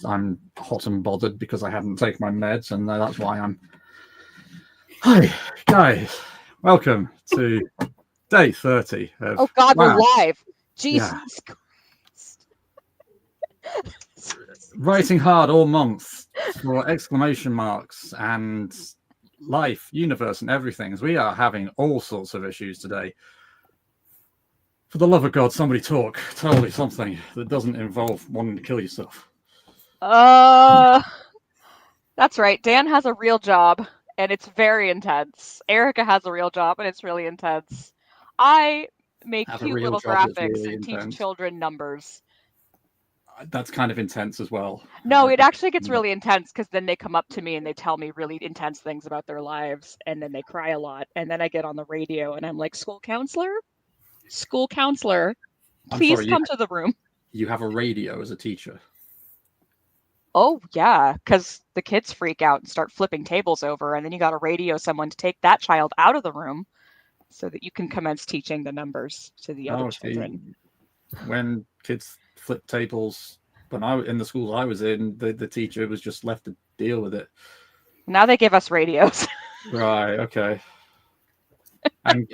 I'm hot and bothered because I haven't taken my meds, and that's why I'm. Hi, guys. Welcome to day 30 of. Oh God, Wham. we're live. Jesus Christ. Writing hard all month for exclamation marks and life, universe, and everything. As we are having all sorts of issues today. For the love of God, somebody talk. Tell me something that doesn't involve wanting to kill yourself. That's right. Dan has a real job, and it's very intense. Erica has a real job, and it's really intense. I make cute little graphics and teach children numbers. That's kind of intense as well. No, it actually gets really intense because then they come up to me and they tell me really intense things about their lives, and then they cry a lot, and then I get on the radio and I'm like, school counselor, please come to the room. You have a radio as a teacher? Oh, yeah, because the kids freak out and start flipping tables over, and then you got to radio someone to take that child out of the room so that you can commence teaching the numbers to the other children. When kids flip tables, in the schools I was in, the teacher was just left to deal with it. Now they give us radios. Right, okay. And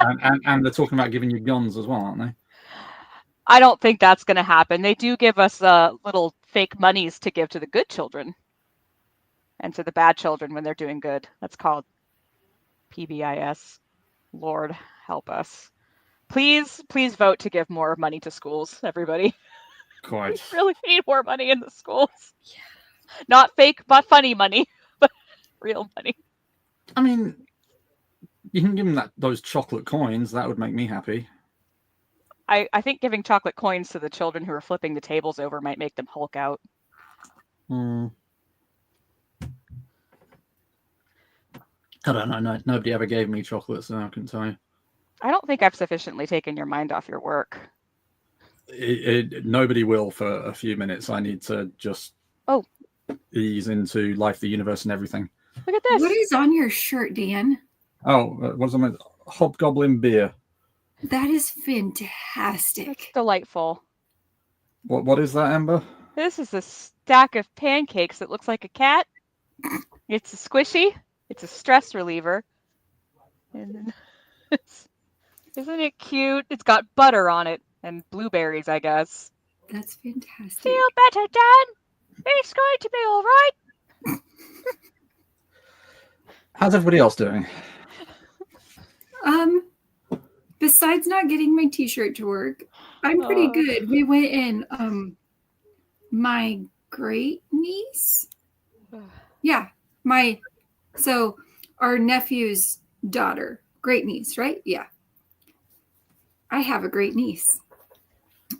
they're talking about giving you guns as well, aren't they? I don't think that's going to happen. They do give us little fake monies to give to the good children and to the bad children when they're doing good. That's called PBIS. Lord help us. Please vote to give more money to schools, everybody. Quite. We really need more money in the schools. Yeah. Not fake, but funny money, but real money. I mean, you can give them those chocolate coins. That would make me happy. I think giving chocolate coins to the children who are flipping the tables over might make them Hulk out. I don't know. Nobody ever gave me chocolates, so I couldn't tell you. I don't think I've sufficiently taken your mind off your work. Nobody will for a few minutes. I need to just ease into life, the universe, and everything. Look at this. What is on your shirt, Dan? Oh, what's on my Hobgoblin beer? That is fantastic. That's delightful. What is that, Amber? This is a stack of pancakes that looks like a cat. It's a squishy. It's a stress reliever. And isn't it cute? It's got butter on it and blueberries, I guess. That's fantastic. Feel better, Dan? It's going to be all right. How's everybody else doing? Besides not getting my t-shirt to work, I'm pretty good. We went in, my great niece. Yeah. So our nephew's daughter, great niece, right? Yeah. I have a great niece.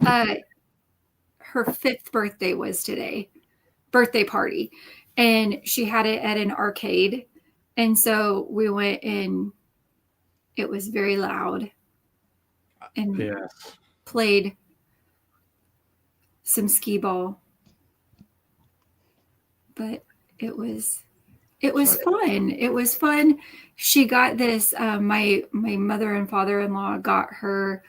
Her 5th birthday was today, birthday party, and she had it at an arcade. And so we went in, it was very loud, and played some skee ball, but it was fun. It was fun. She got this, my mother and father-in-law got her,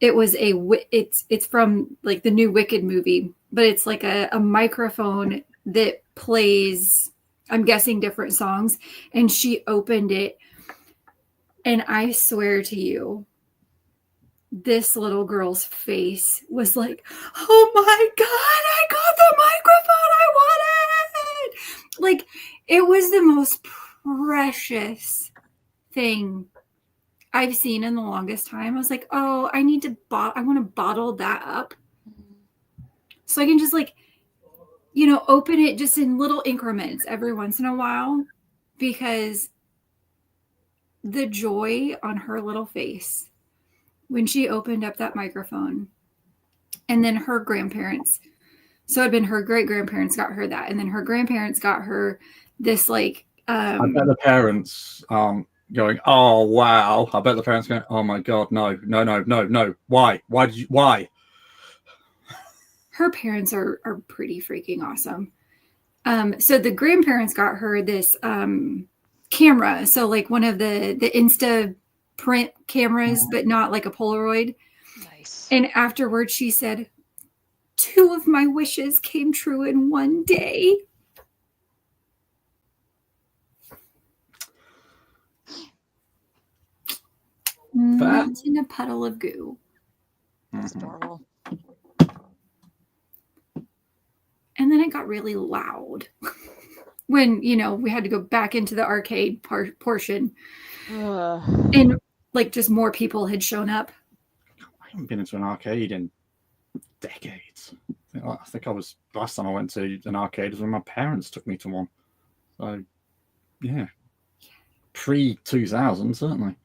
it's from like the new Wicked movie, but it's like a microphone that plays, I'm guessing, different songs. And she opened it, and I swear to you, this little girl's face was like, oh my God, I got the microphone I wanted. Like, it was the most precious thing I've seen in the longest time. I was like, oh, I want to bottle that up so I can just open it just in little increments every once in a while, because the joy on her little face when she opened up that microphone, and then her grandparents. So it'd been her great grandparents got her that, and then her grandparents got her this I bet the parents going, oh wow. I bet the parents going, oh my God, no. Why? Why? Her parents are pretty freaking awesome. So the grandparents got her this camera. So like one of the Insta print cameras, but not like a Polaroid. Nice. And afterwards she said, 2 of my wishes came true in one day. Not in a puddle of goo. That's adorable. And then it got really loud when, we had to go back into the arcade portion. And like just more people had shown up. I haven't been into an arcade in decades. I think last time I went to an arcade was when my parents took me to one. So, yeah. Pre-2000, certainly.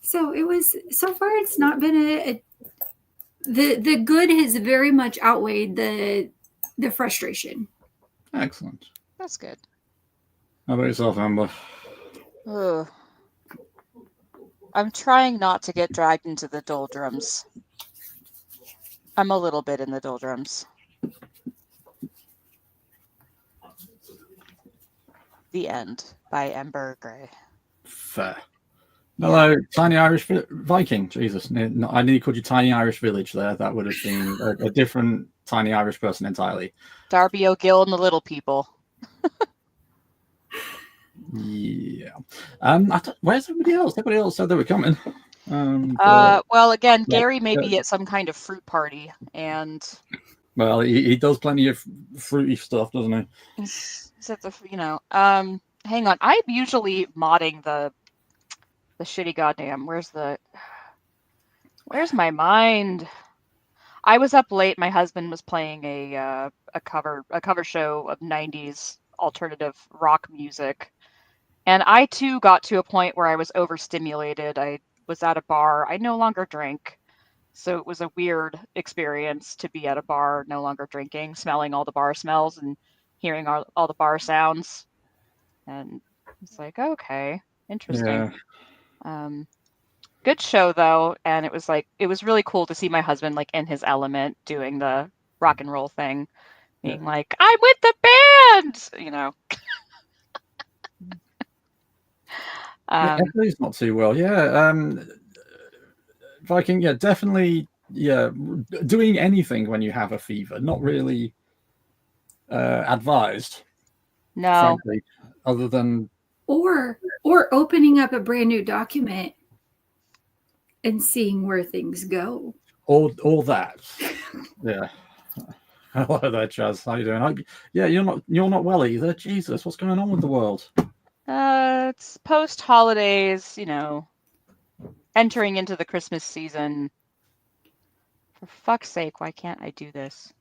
So so far it's not been the good has very much outweighed the frustration. Excellent. That's good. How about yourself, Amber? I'm trying not to get dragged into the doldrums. I'm a little bit in the doldrums. The End by Ember Gray. Fair. Hello, Tiny Irish Viking. Jesus, I nearly called you Tiny Irish Village there. That would have been a different Tiny Irish person entirely. Darby O'Gill and the Little People. Yeah. Where's everybody else? Everybody else said they were coming. Well, again, Gary may be at some kind of fruit party, and well, he does plenty of fruity stuff, doesn't he? He's at the, hang on. I'm usually modding the shitty goddamn. Where's my mind? I was up late. My husband was playing a cover show of 90s alternative rock music. And I too got to a point where I was overstimulated. I was at a bar. I no longer drink. So it was a weird experience to be at a bar, no longer drinking, smelling all the bar smells and hearing all the bar sounds. And it's like, okay, interesting. Yeah. Good show though. And it was really cool to see my husband like in his element doing the rock and roll thing, being like, I'm with the band, Everybody's not too well. Yeah. Viking, definitely. Yeah. Doing anything when you have a fever, not really advised. No. Frankly, other than or opening up a brand new document and seeing where things go. All that. Yeah. Hello there, Chaz. How you doing? You're not well either. Jesus, what's going on with the world? It's post holidays, entering into the Christmas season. For fuck's sake, why can't I do this?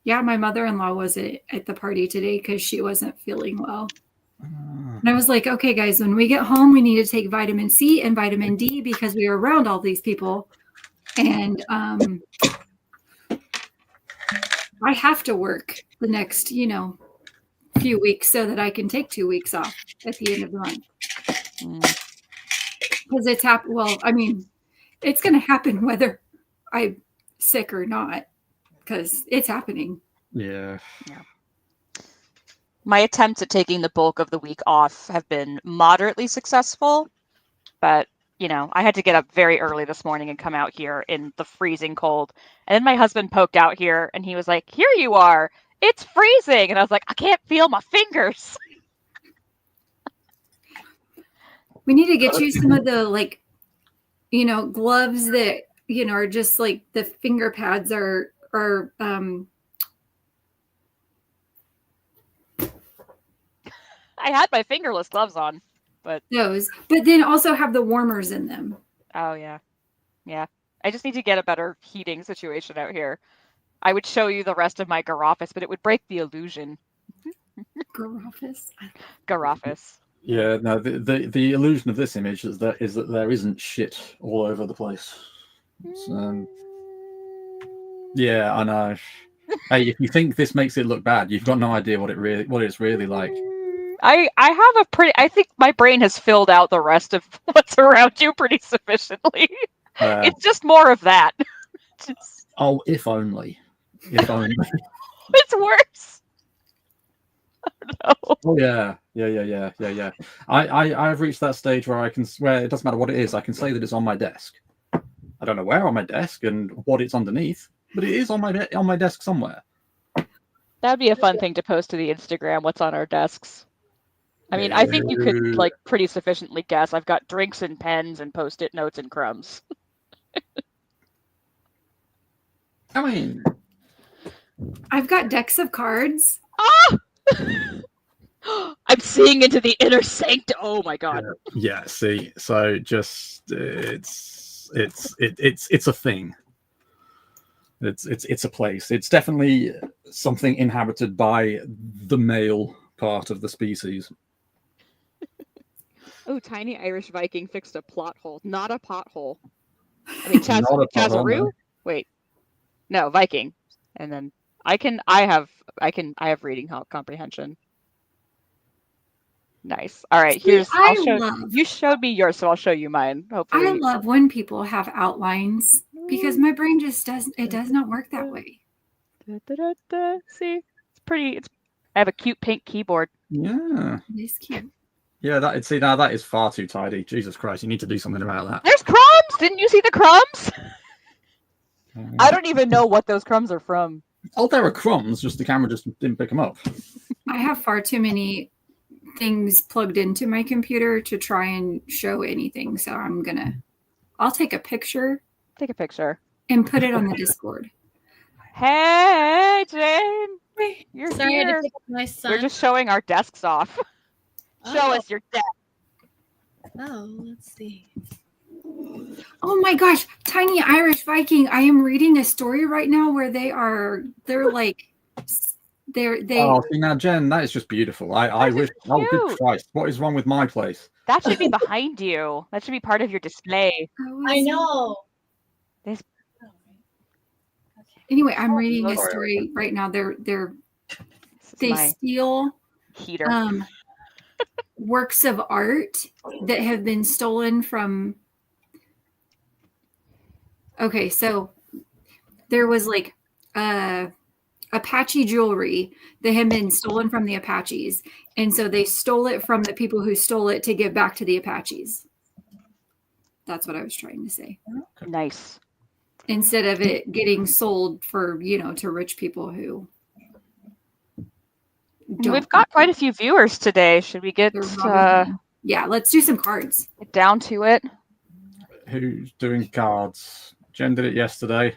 Yeah, my mother-in-law was at the party today because she wasn't feeling well. And I was like, okay, guys, when we get home, we need to take vitamin C and vitamin D because we are around all these people. And I have to work the next, few weeks so that I can take 2 weeks off at the end of the month. Because it's it's going to happen whether I'm sick or not, because it's happening. Yeah. My attempts at taking the bulk of the week off have been moderately successful, but I had to get up very early this morning and come out here in the freezing cold. And then my husband poked out here and he was like, here you are. It's freezing. And I was like, I can't feel my fingers. We need to get you some of the gloves that, are just like the finger pads are I had my fingerless gloves on, but then also have the warmers in them. Oh yeah. Yeah. I just need to get a better heating situation out here. I would show you the rest of my Garoffice, but it would break the illusion. Garoffice. Yeah, no, the illusion of this image is that there isn't shit all over the place. Yeah, I know. Hey, if you think this makes it look bad, you've got no idea what it's really like. I think my brain has filled out the rest of what's around you pretty sufficiently. It's just more of that. Oh, if only. If only. It's worse. Oh, no. Oh yeah. I've reached that stage where where it doesn't matter what it is, I can say that it's on my desk. I don't know where on my desk and what it's underneath, But it is on my desk somewhere. That'd be a fun thing to post to the Instagram. What's on our desks? I mean, I think you could like pretty sufficiently guess. I've got drinks and pens and post-it notes and crumbs. I mean, I've got decks of cards. Ah! I'm seeing into the inner sanctum. Oh my god. Yeah. See, so just it's a thing. It's a place. It's definitely something inhabited by the male part of the species. Oh, tiny Irish Viking fixed a plot hole, not a pothole. I mean, Not a pothole, Chazaroo? no. Wait, no, Viking. And then I have reading comprehension. Nice. All right, See, here's. love- You showed me yours, so I'll show you mine. Hopefully. I love when people have outlines because my brain just does not work that way. See, it's pretty. I have a cute pink keyboard. Yeah. It's cute. Yeah, that is far too tidy. Jesus Christ, you need to do something about that. There's crumbs. Didn't you see the crumbs? I don't even know what those crumbs are from. Oh, there are crumbs. Just the camera just didn't pick them up. I have far too many things plugged into my computer to try and show anything. So I'll take a picture. Take a picture And put it on the Discord. Hey, Jane. You're Sorry, here. I had to pick up my son. We're just showing our desks off. Show us your desk. Oh, let's see. Oh my gosh, Tiny Irish Viking. I am reading a story right now where they're like Oh, see now, Jen, that is just beautiful. I wish. Oh, good Christ! What is wrong with my place? That should be behind you. That should be part of your display. I know. Anyway, I'm reading a story right now. They steal heater works of art that have been stolen from. Okay, so there was like Apache jewelry that had been stolen from the Apaches, and so they stole it from the people who stole it to give back to the Apaches. That's what I was trying to say. Nice. Instead of it getting sold for, to rich people who don't. We've got quite a few viewers today. Should we get yeah, let's do some cards. Get down to it. Who's doing cards? Jen did it yesterday.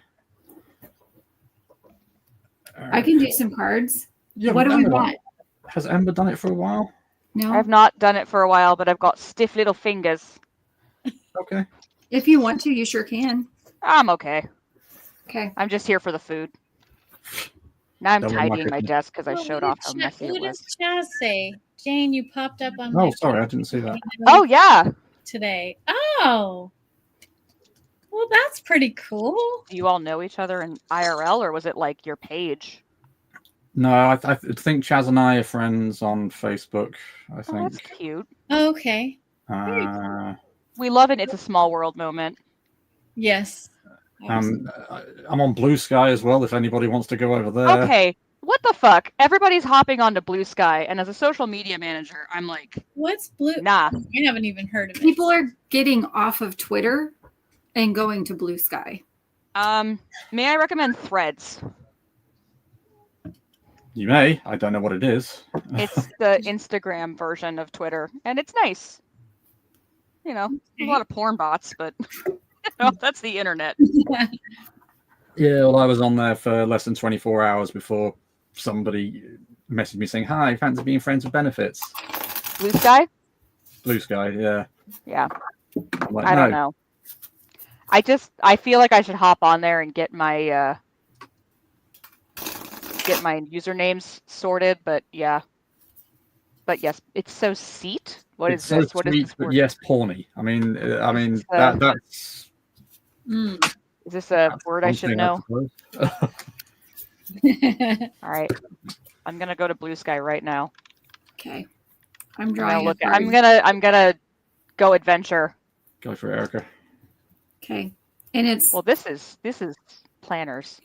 I can do some cards. Yeah, what do we want? Has Ember done it for a while? No. I've not done it for a while, but I've got stiff little fingers. Okay. If you want to, you sure can. I'm okay. Okay. I'm just here for the food. Now I'm tidying my desk because I showed off how messy it was. What does Chaz say? Jane, you popped up on Oh, sorry, I didn't see that. Oh, yeah. Today. Oh. Well, that's pretty cool. Do you all know each other in IRL, or was it like your page? No, I think Chaz and I are friends on Facebook. I think. Oh, that's cute. Oh, okay. We love it. It's a small world moment. Yes. I'm on Blue Sky as well. If anybody wants to go over there. Okay. What the fuck? Everybody's hopping onto Blue Sky, and as a social media manager, I'm like, what's Blue? Nah. I haven't even heard of it. People are getting off of Twitter and going to Blue Sky. May I recommend Threads? You may. I don't know what it is. It's the Instagram version of Twitter, and it's nice. You know, a lot of porn bots, but that's the internet. Yeah, well, I was on there for less than 24 hours before somebody messaged me saying, "Hi, fancy being friends with benefits." Blue Sky? Blue Sky, yeah. Yeah. I'm like, I don't know. I feel like I should hop on there and get my usernames sorted, but yeah. But yes, it's so seat. What is this? What is this word? Yes, porny. I mean, that's. Is this a word I should know? All right, I'm gonna go to Blue Sky right now. Okay, I'm drawing. I'm gonna go adventure. Go for Erica. Okay, and it's this is planners.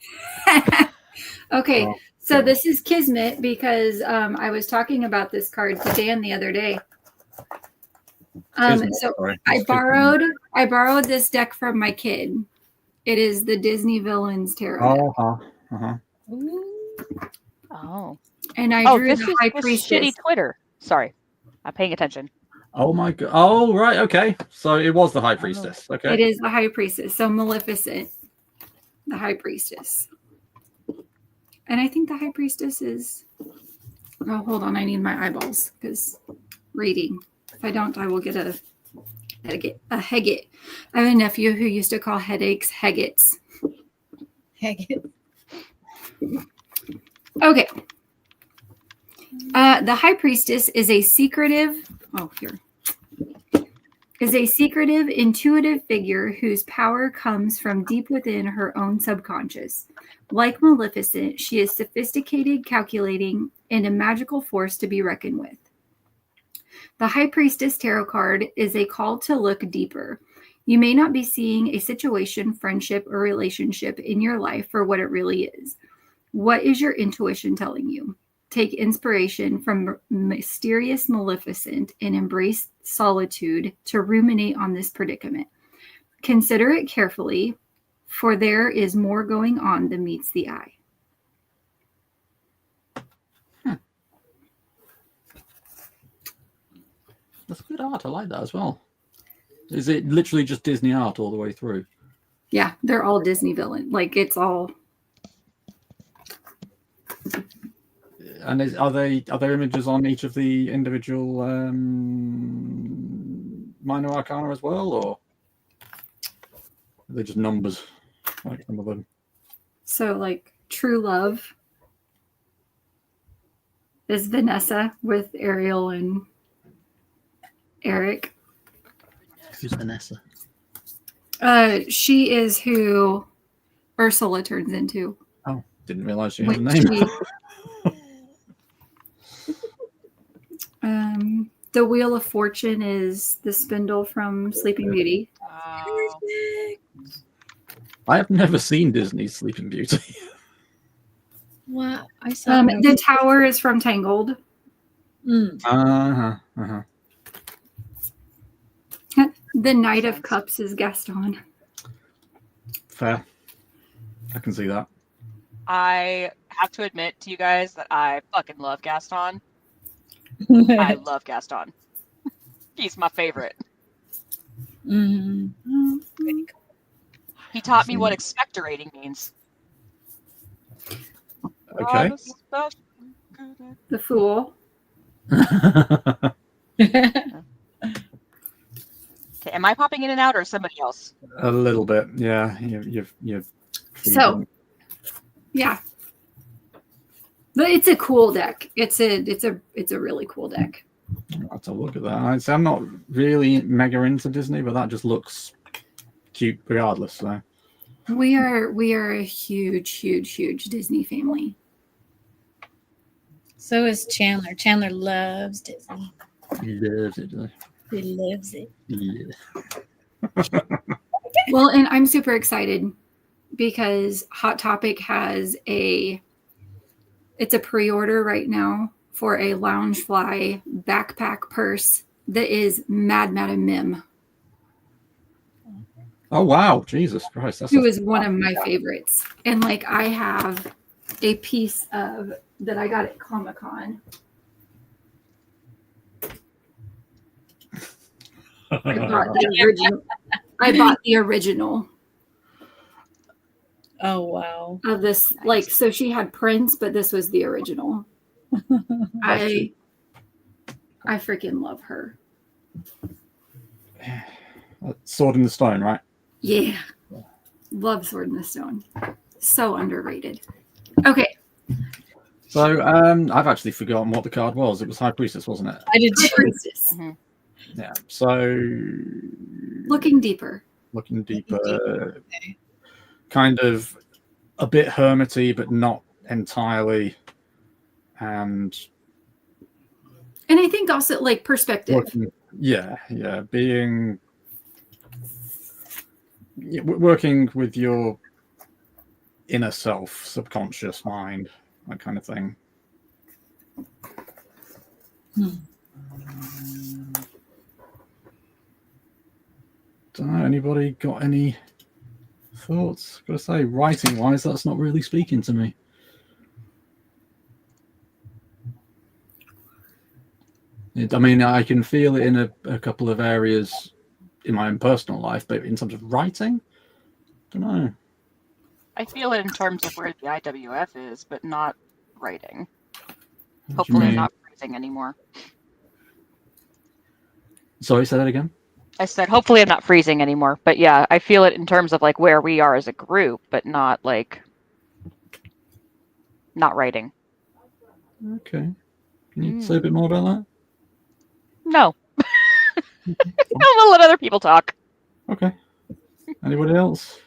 Okay, so this is Kismet because I was talking about this card to Dan the other day. So I borrowed this deck from my kid, It is the Disney Villains Tarot deck. Uh-huh. Ooh. Oh. And I Oh, drew this the is High this Priestess. shitty Twitter. Sorry. I'm paying attention. Oh my god. Oh, right. Okay. So it was the High Priestess. Okay. It is the High Priestess. So Maleficent, the High Priestess. And I think the High Priestess is... Oh, hold on. I need my eyeballs because reading. If I don't, I will get a Heget. I have a nephew who used to call headaches Hegets. Heck it. Okay. The High Priestess is a secretive... Oh, here. Is a secretive, intuitive figure whose power comes from deep within her own subconscious. Like Maleficent, she is sophisticated, calculating, and a magical force to be reckoned with. The High Priestess Tarot card is a call to look deeper. You may not be seeing a situation, friendship, or relationship in your life for what it really is. What is your intuition telling you? Take inspiration from mysterious Maleficent and embrace solitude to ruminate on this predicament. Consider it carefully, for there is more going on than meets the eye. That's good art. I like that as well. Is it literally just Disney art all the way through? Yeah, they're all Disney villain. Like it's all... And are there images on each of the individual minor arcana as well, or are they just numbers like some of them? So like True Love is Vanessa with Ariel and Eric. Who's Vanessa? She is who Ursula turns into. Oh, didn't realize she had a When name. The Wheel of Fortune is the spindle from Sleeping Beauty. Oh. I have never seen Disney's Sleeping Beauty. What? I saw The Tower is from Tangled. Uh-huh. The Knight of Sense. Cups is Gaston. Fair. I can see that. I have to admit to you guys that I fucking love Gaston. I love Gaston. He's my favorite. He taught me what expectorating means. Okay. The Fool. Okay, am I popping in and out or somebody else? A little bit, yeah. You've So, yeah. But it's a cool deck. It's a really cool deck. I'll have to look at that. I'm not really mega into Disney, but that just looks cute regardless. So We are a huge Disney family. So is Chandler. Chandler loves Disney. he loves it. He loves it. Yeah. Well, and I'm super excited because Hot Topic has it's a pre-order right now for a Loungefly backpack purse that is Mad Madam Mim, Oh wow, Jesus Christ! who is one of my favorites. And like I have a piece of that I got at Comic-Con. I bought the original Oh wow. of this. Like, so she had prints, but this was the original. I freaking love her. Sword in the Stone, right? Yeah. Love Sword in the Stone. So underrated. Okay. So I've actually forgotten what the card was. It was High Priestess, wasn't it? I did High too. Priestess. Yeah. So Looking deeper. looking deeper, Okay. kind of a bit hermity, but not entirely. And And I think also like perspective. Working with your inner self, subconscious mind, that kind of thing. Don't know, anybody got any thoughts. Gotta say, writing wise, that's not really speaking to me. I mean, I can feel it in a couple of areas in my own personal life, but in terms of writing, I don't know. I feel it in terms of where the IWF is, but not writing. What do you Hopefully, I'm mean? not freezing anymore. Sorry, say that again. I said, hopefully, I'm not freezing anymore. But yeah, I feel it in terms of like where we are as a group, but not like not writing. Okay. Can you say a bit more about that? No. I'll let other people talk. Okay. Anybody else?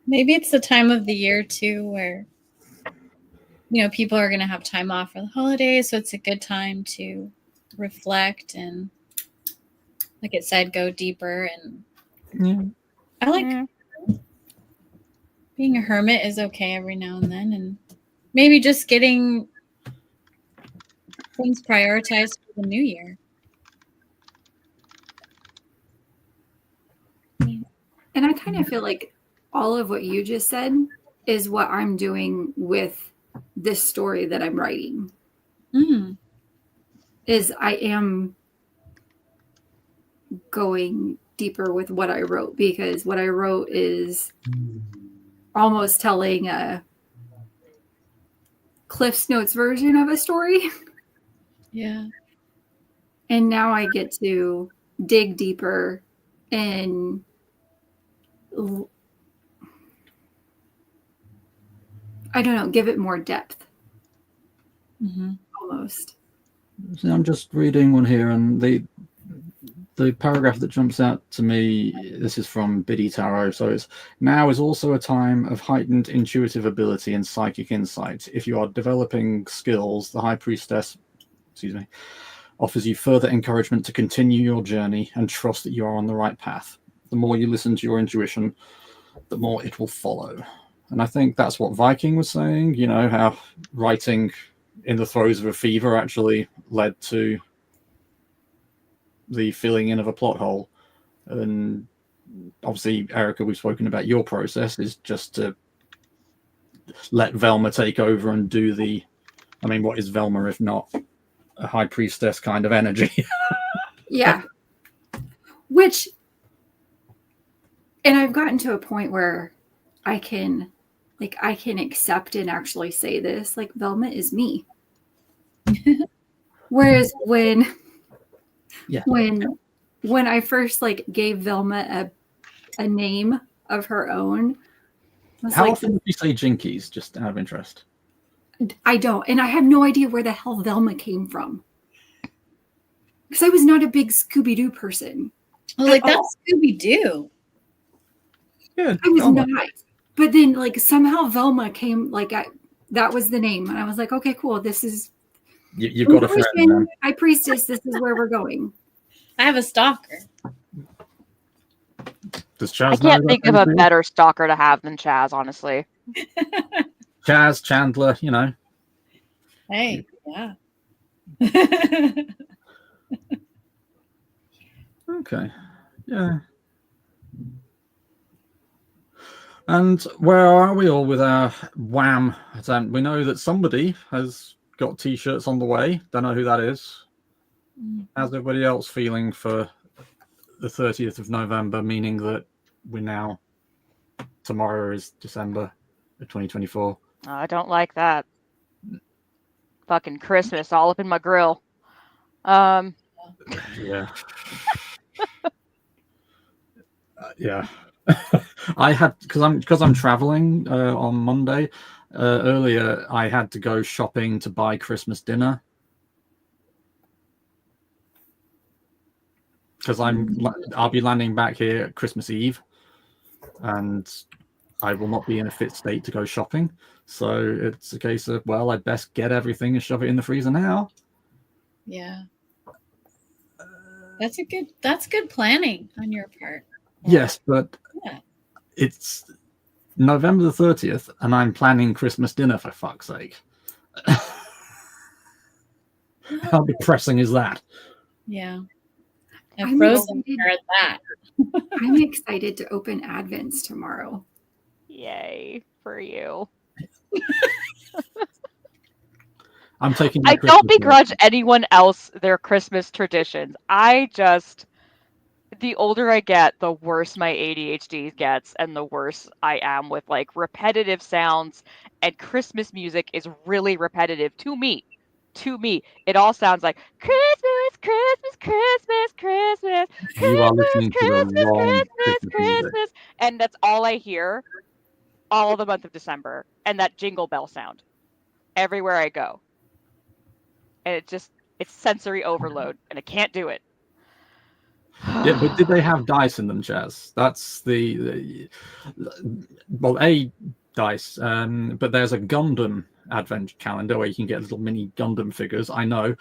Maybe it's the time of the year too where people are going to have time off for the holidays, so it's a good time to reflect and, like it said, go deeper. And Yeah. I like being a hermit is okay every now and then, and maybe just getting things prioritized for the new year. And I kind of feel like all of what you just said is what I'm doing with this story that I'm writing. Is I am going deeper with what I wrote, because what I wrote is almost telling a Cliff's Notes version of a story. Yeah. And now I get to dig deeper and I don't know, give it more depth. Almost. So I'm just reading one here, and the paragraph that jumps out to me, this is from Biddy Tarot. So it's, now is also a time of heightened intuitive ability and psychic insight. If you are developing skills, the High Priestess, offers you further encouragement to continue your journey and trust that you are on the right path. The more you listen to your intuition, the more it will follow. And I think that's what Viking was saying, how writing in the throes of a fever actually led to the filling in of a plot hole. And obviously, Erica, we've spoken about your process is just to let Velma take over and do what is Velma if not a High Priestess kind of energy? Yeah. And I've gotten to a point where I can accept and actually say this, like, Velma is me. Whereas when I first gave Velma a name of her own, how often do you say Jinkies, just out of interest? I don't, and I have no idea where the hell Velma came from, because I was not a big Scooby-Doo person. Well, that's Scooby-Doo. Yeah, I was not. But then somehow Velma came, that was the name, and I was like, okay, cool, this is you've got a friend, man. High Priestess, this is where we're going. I have a stalker. Does Chaz I can't think of a better stalker to have than Chaz, honestly. Chaz, Chandler, Hey, yeah. Okay, yeah. And where are we all with our Wham? We know that somebody has got t-shirts on the way. Don't know who that is. How's everybody else feeling for the 30th of November, meaning that tomorrow is December of 2024? I don't like that. Fucking Christmas all up in my grill. Yeah. Yeah. I had, because I'm traveling on Monday. Earlier, I had to go shopping to buy Christmas dinner because I'll be landing back here at Christmas Eve, and I will not be in a fit state to go shopping. So it's a case of, well, I'd best get everything and shove it in the freezer now. Yeah. That's good planning on your part. Yes, but it's November the 30th, and I'm planning Christmas dinner, for fuck's sake. How depressing is that? Yeah. A I'm frozen excited. pear at that. I'm excited to open Advents tomorrow. Yay for you. I'm taking. My I don't Christmas begrudge list. anyone else their Christmas traditions. The older I get, the worse my ADHD gets, and the worse I am with like repetitive sounds. And Christmas music is really repetitive to me. It all sounds like Christmas, Christmas, Christmas, Christmas, You are Christmas, listening to the Christmas, wrong Christmas, Christmas music. Christmas. And that's all I hear all the month of December. And that jingle bell sound everywhere I go. And it's sensory overload, and I can't do it. Yeah, but did they have dice in them, Chaz? That's well, a dice. But there's a Gundam advent calendar where you can get little mini Gundam figures. I know.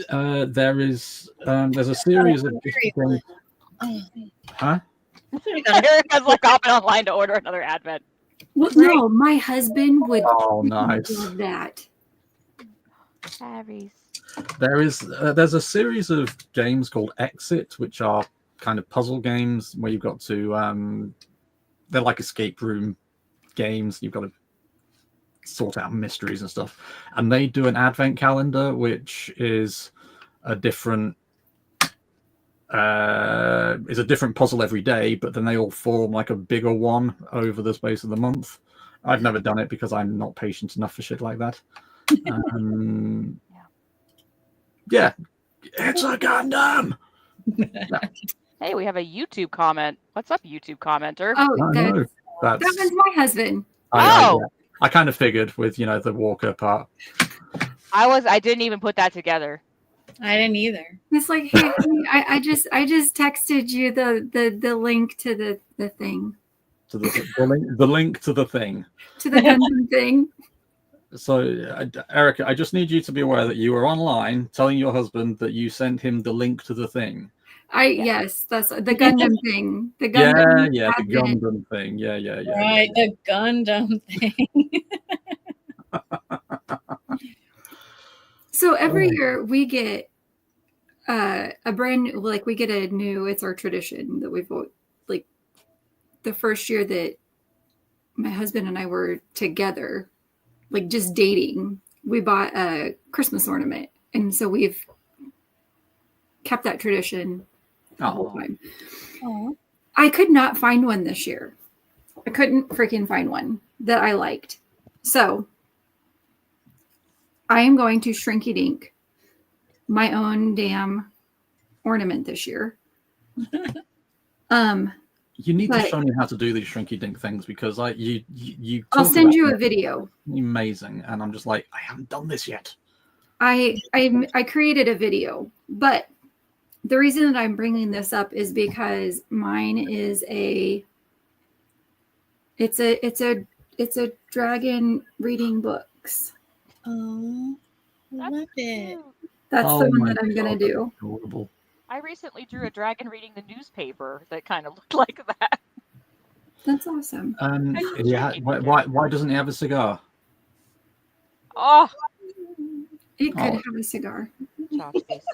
There's a series of different things. Huh? Erica's like hopping online to order another advent. Well, no, my husband would Oh, nice. love that. Harry's. There's a series of games called Exit, which are kind of puzzle games where you've got to they're like escape room games. You've got to sort out mysteries and stuff. And they do an advent calendar, which is a different puzzle every day, but then they all form like a bigger one over the space of the month. I've never done it because I'm not patient enough for shit like that. Yeah, it's a Gundam. Hey, we have a YouTube comment. What's up, YouTube commenter? Oh, No, that one's my husband. I kind of figured with the Walker part. I didn't even put that together. I didn't either. It's like, hey, I just texted you the link to the thing. To the link to the thing. To the Gundam thing. So, Erica, I just need you to be aware that you were online telling your husband that you sent him the link to the thing. Yes, that's the Gundam thing. The Gundam the Gundam thing. Yeah. Right, the Gundam thing. So every year we get a brand new, like we get a new. It's our tradition that we've like the first year that my husband and I were together, like just dating, we bought a Christmas ornament, and so we've kept that tradition the whole time. Aww. I could not find one this year. I couldn't freaking find one that I liked. So I am going to Shrinky Dink my own damn ornament this year. You need to show me how to do these Shrinky Dink things because you I'll send you a video. Amazing, and I'm just like, I haven't done this yet. I created a video, but the reason that I'm bringing this up is because mine is it's a dragon reading books. Oh, I love it. That's the one that I'm gonna do. Adorable. I recently drew a dragon reading the newspaper that kind of looked like that. That's awesome. Why doesn't he have a cigar? Oh, It could have a cigar. chopsticks.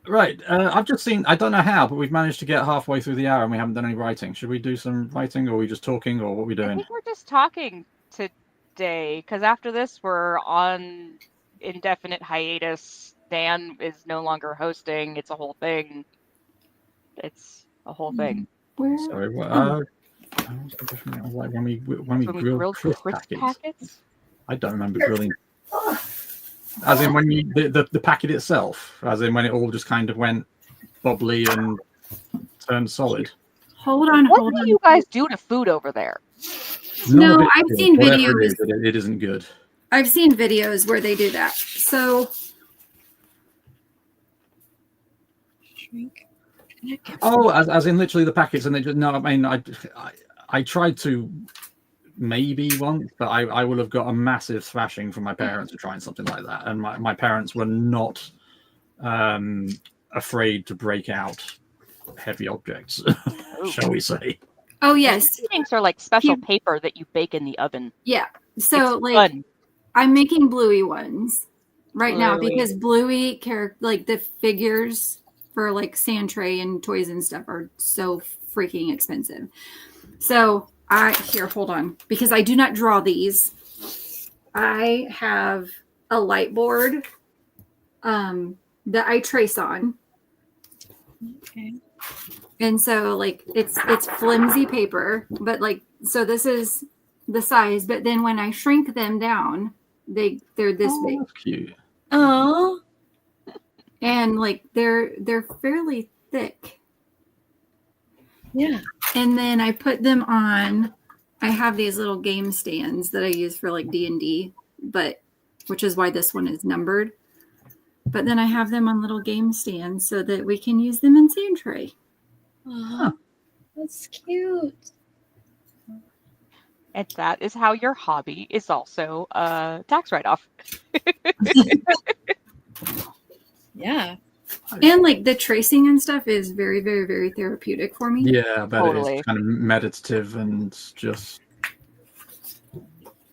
Right. I've just seen, I don't know how, but we've managed to get halfway through the hour and we haven't done any writing. Should we do some writing or are we just talking or what are we I doing? think we're just talking today because after this we're on indefinite hiatus. Dan is no longer hosting. It's a whole thing. Sorry, what? Like when we grilled crisp packets. I don't remember grilling. As in when the packet itself, as in when it all just kind of went bubbly and turned solid. Hold on. What do you guys do to food over there? No, I've seen videos. It isn't good. I've seen videos where they do that. So, Shrink. Oh, as in literally the packets, and they just no. I mean, I tried to maybe once, but I will have got a massive thrashing from my parents for trying something like that, and my parents were not afraid to break out heavy objects, shall we say? oh yes, Things are like special paper that you bake in the oven. yeah. So It's like fun. I'm making bluey ones, right now Bluey. because Bluey like the figures for like Sandtray and toys and stuff are so freaking expensive. So hold on, because I do not draw these. I have a light board that I trace on. Okay. And so like it's flimsy paper, but like, so this is the size, but then when I shrink them down, they're this big. That's cute. Oh. And like they're fairly thick. Yeah. And then I put them on, I have these little game stands that I use for like D&D, but which is why this one is numbered. But then I have them on little game stands so that we can use them in Sandtray. Oh, that's cute. And that is how your hobby is also a tax write-off. Yeah. And like the tracing and stuff is very, very, very therapeutic for me. Yeah, but Totally. it's kind of meditative and just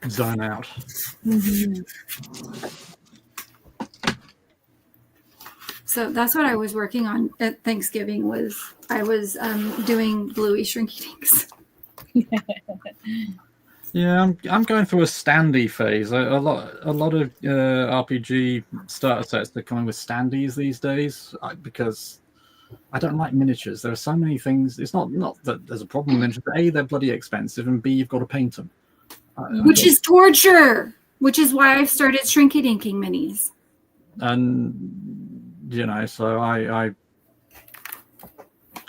zone out. Mhm. So that's what I was working on at Thanksgiving was I was doing Bluey shrinky dinks. Yeah, I'm going through a standee phase. A lot of RPG starter sets that are coming with standees these days because I don't like miniatures. There are so many things. It's not that there's a problem with miniatures, but A, they're bloody expensive, and B, you've got to paint them. Which is torture. Which is why I've started shrinky dinking minis. And you know, so I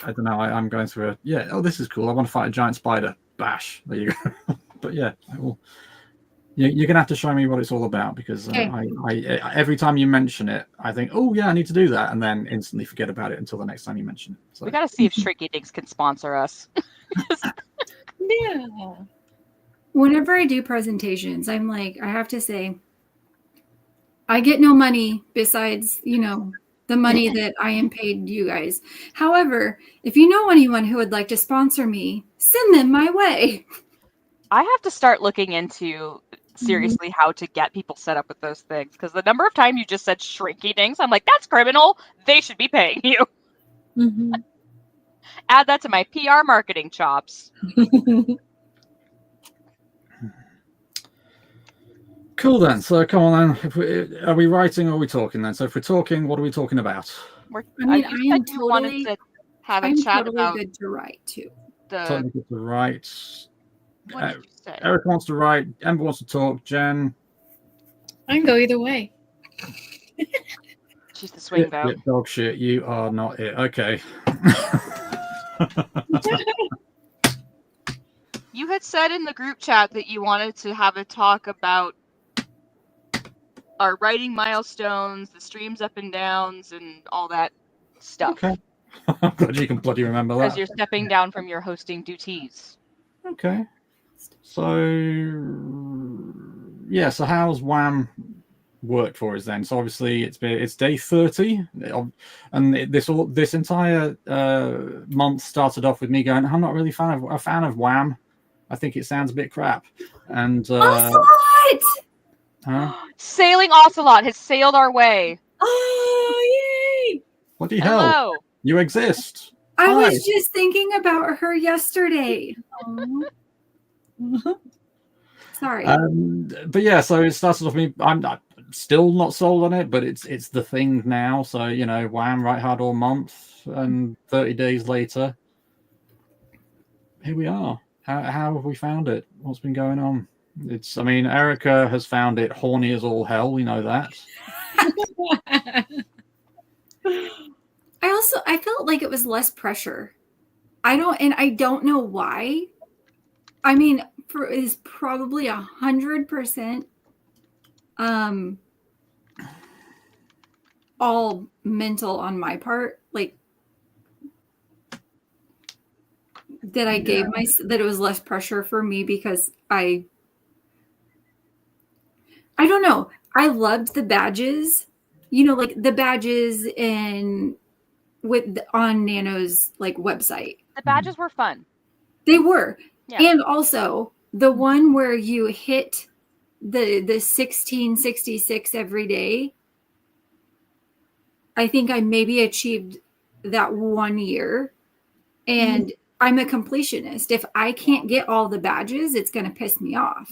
don't know. I'm going through a Oh, this is cool. I want to fight a giant spider. Bash. There you go. But yeah, I will. You're gonna have to show me what it's all about because Okay. I every time you mention it, I think, oh yeah, I need to do that, and then instantly forget about it until the next time you mention it. So We got to see if Shrinky Dinks can sponsor us. Yeah. Whenever I do presentations, I'm like, I have to say, I get no money besides, the money that I am paid you guys. However, if you know anyone who would like to sponsor me, send them my way. I have to start looking into seriously how to get people set up with those things because the number of times you just said Shrinky Dinks, I'm like, that's criminal. They should be paying you. Mm-hmm. Add that to my PR marketing chops. cool then. So come on then. Are we writing or are we talking then? So if we're talking, what are we talking about? We're, I mean, you I am said you wanted totally, to have a I'm chat totally about good to write too. the. Totally good to write. What did you say? Eric wants to write. Ember wants to talk. Jen. I can go either way. She's the swing vote. Dog shit. You are not it. Okay. You had said in the group chat that you wanted to have a talk about our writing milestones, the streams up and downs, and all that stuff. Okay. I'm glad you can bloody remember Because that. you're stepping down from your hosting duties. Okay. So yeah. So how's Wham worked for us then? So obviously it's day 30, and this entire month started off with me going, I'm not really a fan of Wham. I think it sounds a bit crap. And Ocelot! Sailing Ocelot has sailed our way. Oh, yay! Bloody hell! Hello. You exist. I Hi. was just thinking about her yesterday. Sorry. But yeah, so it started off me. I'm still not sold on it, but it's the thing now. So Wham, Right Hard all month, and 30 days later, here we are. How have we found it? What's been going on? Erica has found it horny as all hell. We know that. I felt like it was less pressure. I don't know why. I mean, it's probably 100% all mental on my part. Like that I gave that it was less pressure for me because I don't know. I loved the badges, like the badges on Nano's like website. The badges were fun. They were. Yeah. And also the one where you hit the 1666 every day I think I maybe achieved that 1 year, and I'm a completionist. If I can't get all the badges, it's going to piss me off.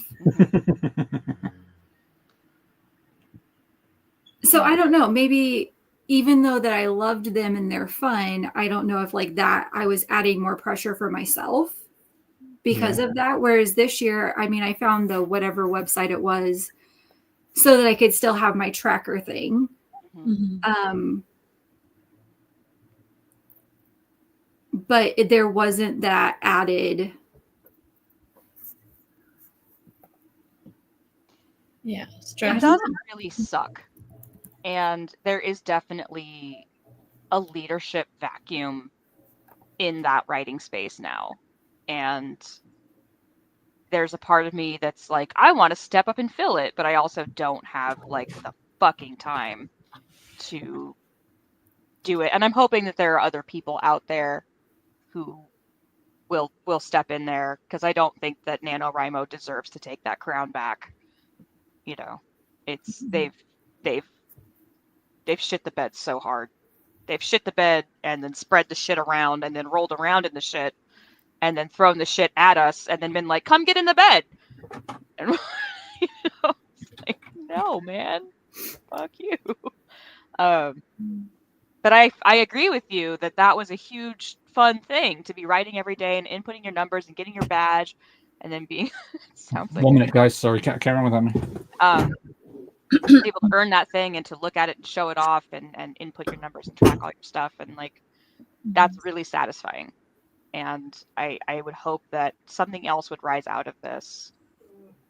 So I don't know, maybe even though that I loved them and they're fun, I don't know if like that I was adding more pressure for myself because of that. Whereas this year, I mean, I found the whatever website it was so that I could still have my tracker thing. But there wasn't that added. Yeah, It stress. doesn't really suck. And there is definitely a leadership vacuum in that writing space now. And there's a part of me that's like, I want to step up and fill it, but I also don't have like the fucking time to do it. And I'm hoping that there are other people out there who will step in there, because I don't think that NaNoWriMo deserves to take that crown back. You know, it's they've shit the bed so hard. They've shit the bed and then spread the shit around and then rolled around in the shit and then thrown the shit at us and then been like, come get in the bed. And you know, it's like, no, man, fuck you. But I agree with you that was a huge fun thing to be writing every day and inputting your numbers and getting your badge and then being it sounds like 1 minute, guys. Sorry, carry on with that. be able to earn that thing and to look at it and show it off and input your numbers and track all your stuff, and like that's really satisfying. And I would hope that something else would rise out of this.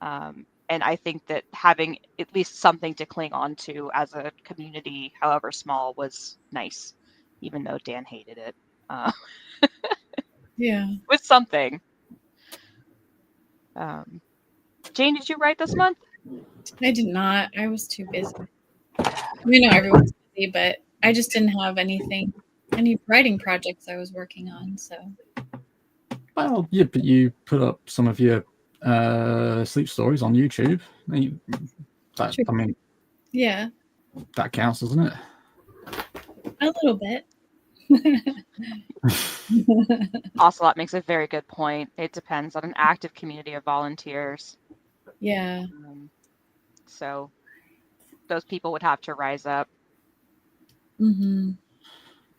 And I think that having at least something to cling on to as a community, however small, was nice, even though Dan hated it. Yeah. With something. Jane, did you write this month? I did not. I was too busy. I know everyone's busy, but I just didn't have any writing projects I was working on. So. Well, yeah, but you put up some of your sleep stories on YouTube. I mean, yeah, that counts, doesn't it? A little bit. Ocelot makes a very good point. It depends on an active community of volunteers. Yeah. So those people would have to rise up.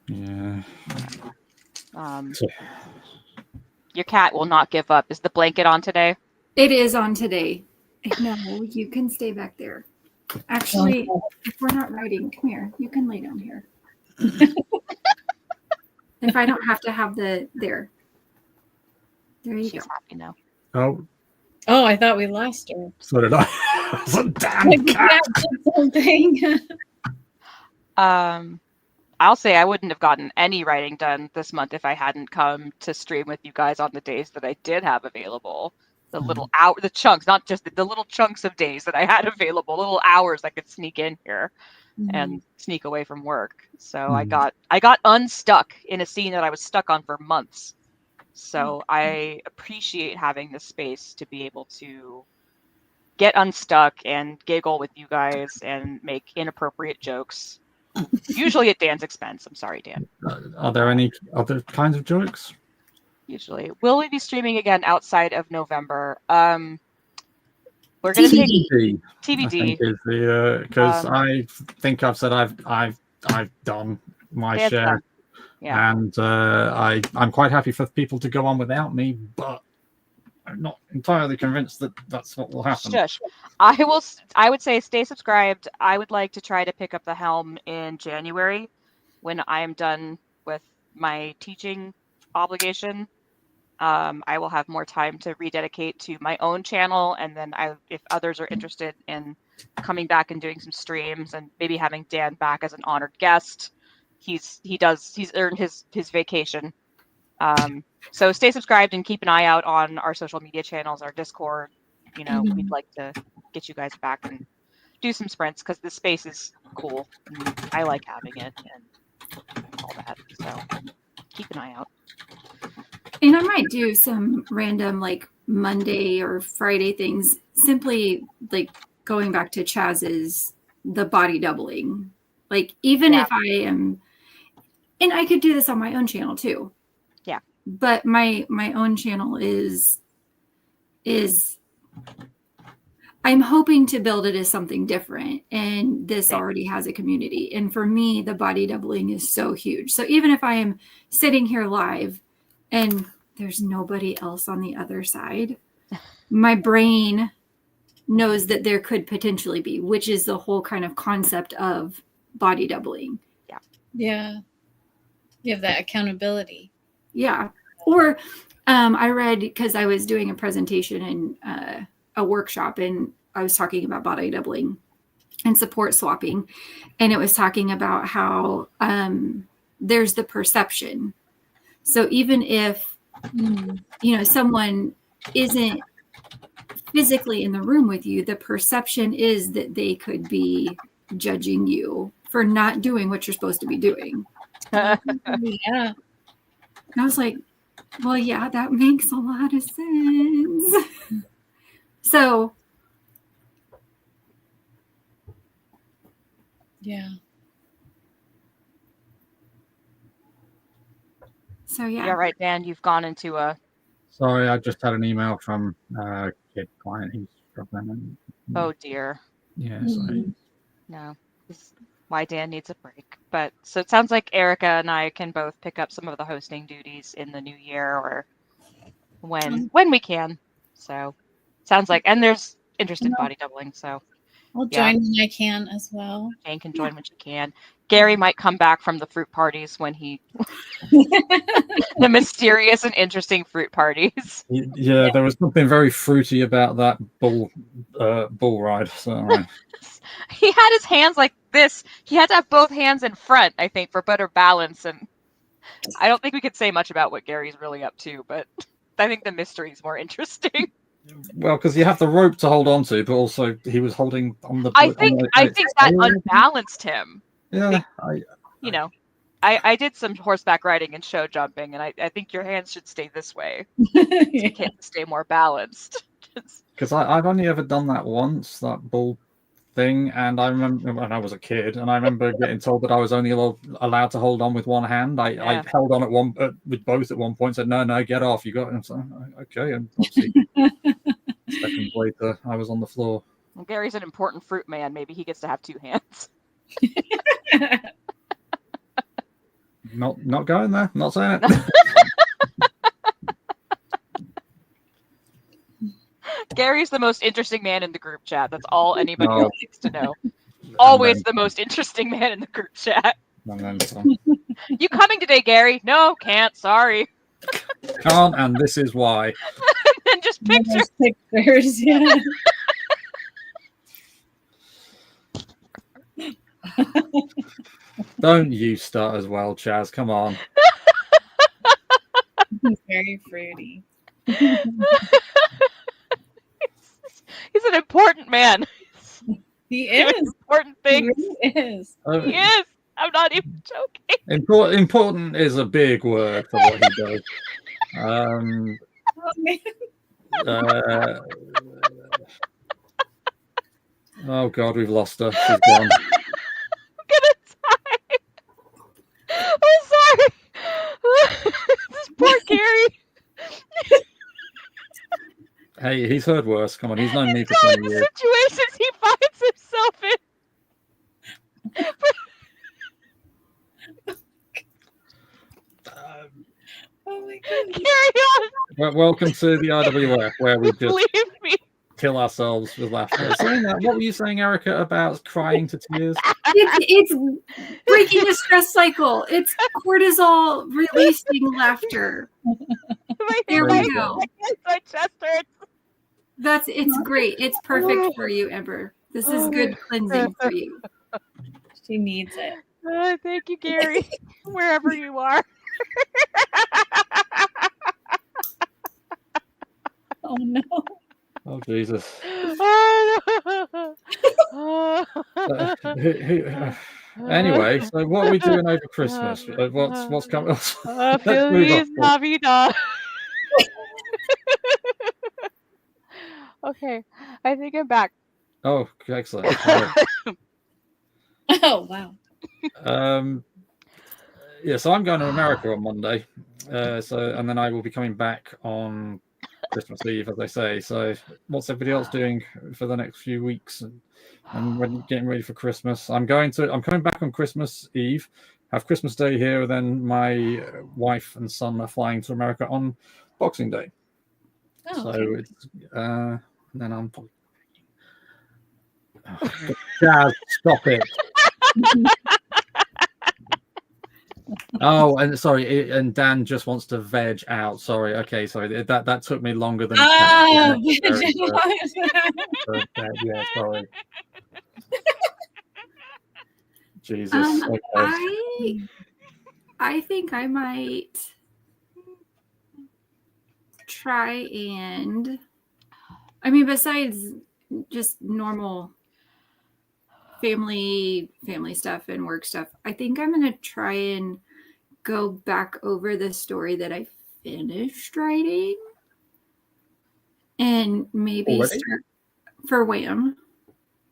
Yeah. Your cat will not give up. Is the blanket on today? It is on today. No, you can stay back there. Actually, if we're not writing, come here. You can lay down here. If I don't have to have there. There you She's go. happy now. Oh, I thought we lost her. So did I. It's a damn cat. Something. I'll say I wouldn't have gotten any writing done this month if I hadn't come to stream with you guys on the days that I did have available. The little the chunks, not just the little chunks of days that I had available, little hours I could sneak in here and sneak away from work. So I got unstuck in a scene that I was stuck on for months. So I appreciate having this space to be able to get unstuck and giggle with you guys and make inappropriate jokes. Usually at Dan's expense. I'm sorry, Dan. Are there any other kinds of jokes? Usually. Will we be streaming again outside of November? We're going to take TBD. TBD. Because I think I've said I've done my Dan's share. done. Yeah. And I'm quite happy for people to go on without me, but I'm not entirely convinced that that's what will happen. Shush. I would say stay subscribed. I would like to try to pick up the helm in January when I am done with my teaching obligation. I will have more time to rededicate to my own channel, and then if others are interested in coming back and doing some streams and maybe having Dan back as an honored guest, he's earned his vacation. So stay subscribed and keep an eye out on our social media channels, our Discord. You know, we'd like to get you guys back and do some sprints because this space is cool. And I like having it and all that. So keep an eye out. And I might do some random like Monday or Friday things, simply like going back to Chaz's the body doubling. Like, even Yeah. if I am, and I could do this on my own channel too. Yeah. But my own channel is I'm hoping to build it as something different, and this Same. already has a community. And for me, the body doubling is so huge. So even if I am sitting here live and there's nobody else on the other side, my brain knows that there could potentially be, which is the whole kind of concept of body doubling. Yeah. You have that accountability. Yeah. Or I read, because I was doing a presentation in a workshop, and I was talking about body doubling and support swapping. And it was talking about how there's the perception. So even if, someone isn't physically in the room with you, the perception is that they could be judging you for not doing what you're supposed to be doing. Yeah. And I was like, well, yeah, that makes a lot of sense. So, Yeah. Yeah, right, Dan. You've gone into a. Sorry, I just had an email from a kid client. He's struggling. Oh dear. Yeah, sorry. No. This is why Dan needs a break. But so it sounds like Erica and I can both pick up some of the hosting duties in the new year, or when we can. So sounds like, and there's interest in body doubling. So I'll join when I can as well. Jane can join when she can. Gary might come back from the fruit parties when he the mysterious and interesting fruit parties. Yeah, there was something very fruity about that bull ride. So, right. He had his hands like this. He had to have both hands in front, I think, for better balance. And I don't think we could say much about what Gary's really up to, but I think the mystery is more interesting. Well, because you have the rope to hold on to, but also he was holding on the. I think that unbalanced him. Yeah, I did some horseback riding and show jumping, and I think your hands should stay this way. You can't stay more balanced. Because I've only ever done that once, that bull thing, and I remember when I was a kid, and I remember getting told that I was only allowed to hold on with one hand. I held on with both at one point. Said no, get off. You got it. So okay, and obviously seconds later I was on the floor. Well, Gary's an important fruit man. Maybe he gets to have two hands. Not going there. Not saying it. Gary's the most interesting man in the group chat. That's all anybody needs to know. Always the most interesting man in the group chat. You coming today, Gary? No, can't. Sorry. Can't, and this is why. And just pictures. Yeah. Don't you start as well, Chaz. Come on. He's very fruity. He's an important man. He is. Important things. He really is. He is. I'm not even joking. Important is a big word for what he does. Oh, man. Oh God, we've lost her. She's gone. I'm gonna die. I'm sorry. This poor Gary. Hey, he's heard worse. Come on, he's known me for No, 20 the years. situations he finds himself in. Oh my God. Carry on. Welcome to the IWF, where we just Leave me. kill ourselves with laughter. Saying that, what were you saying, Erica, about crying to tears? It's breaking a stress cycle. It's cortisol releasing laughter. There we go. My chest hurts. It's great. It's perfect for you, Ember. This is good cleansing for you. She needs it. Thank you, Gary. Wherever you are. Oh no. Oh Jesus. Anyway, so what are we doing over Christmas? What's coming? Feliz Navidad. Okay, I think I'm back. Oh, excellent. Oh wow. So I'm going to America on Monday. And then I will be coming back on Christmas Eve, as they say. So what's everybody else doing for the next few weeks and when getting ready for Christmas? I'm coming back on Christmas Eve, have Christmas Day here, and then my wife and son are flying to America on Boxing Day. Oh, So okay. it's then I'm Jazz, stop it. Oh, and sorry, and Dan just wants to veg out. Sorry, okay, sorry. That took me longer than Oh, necessary yeah, sorry. Jesus. Okay. I think I might try and, I mean, besides just normal family stuff and work stuff, I think I'm going to try and go back over the story that I finished writing and maybe Already? start for Wham.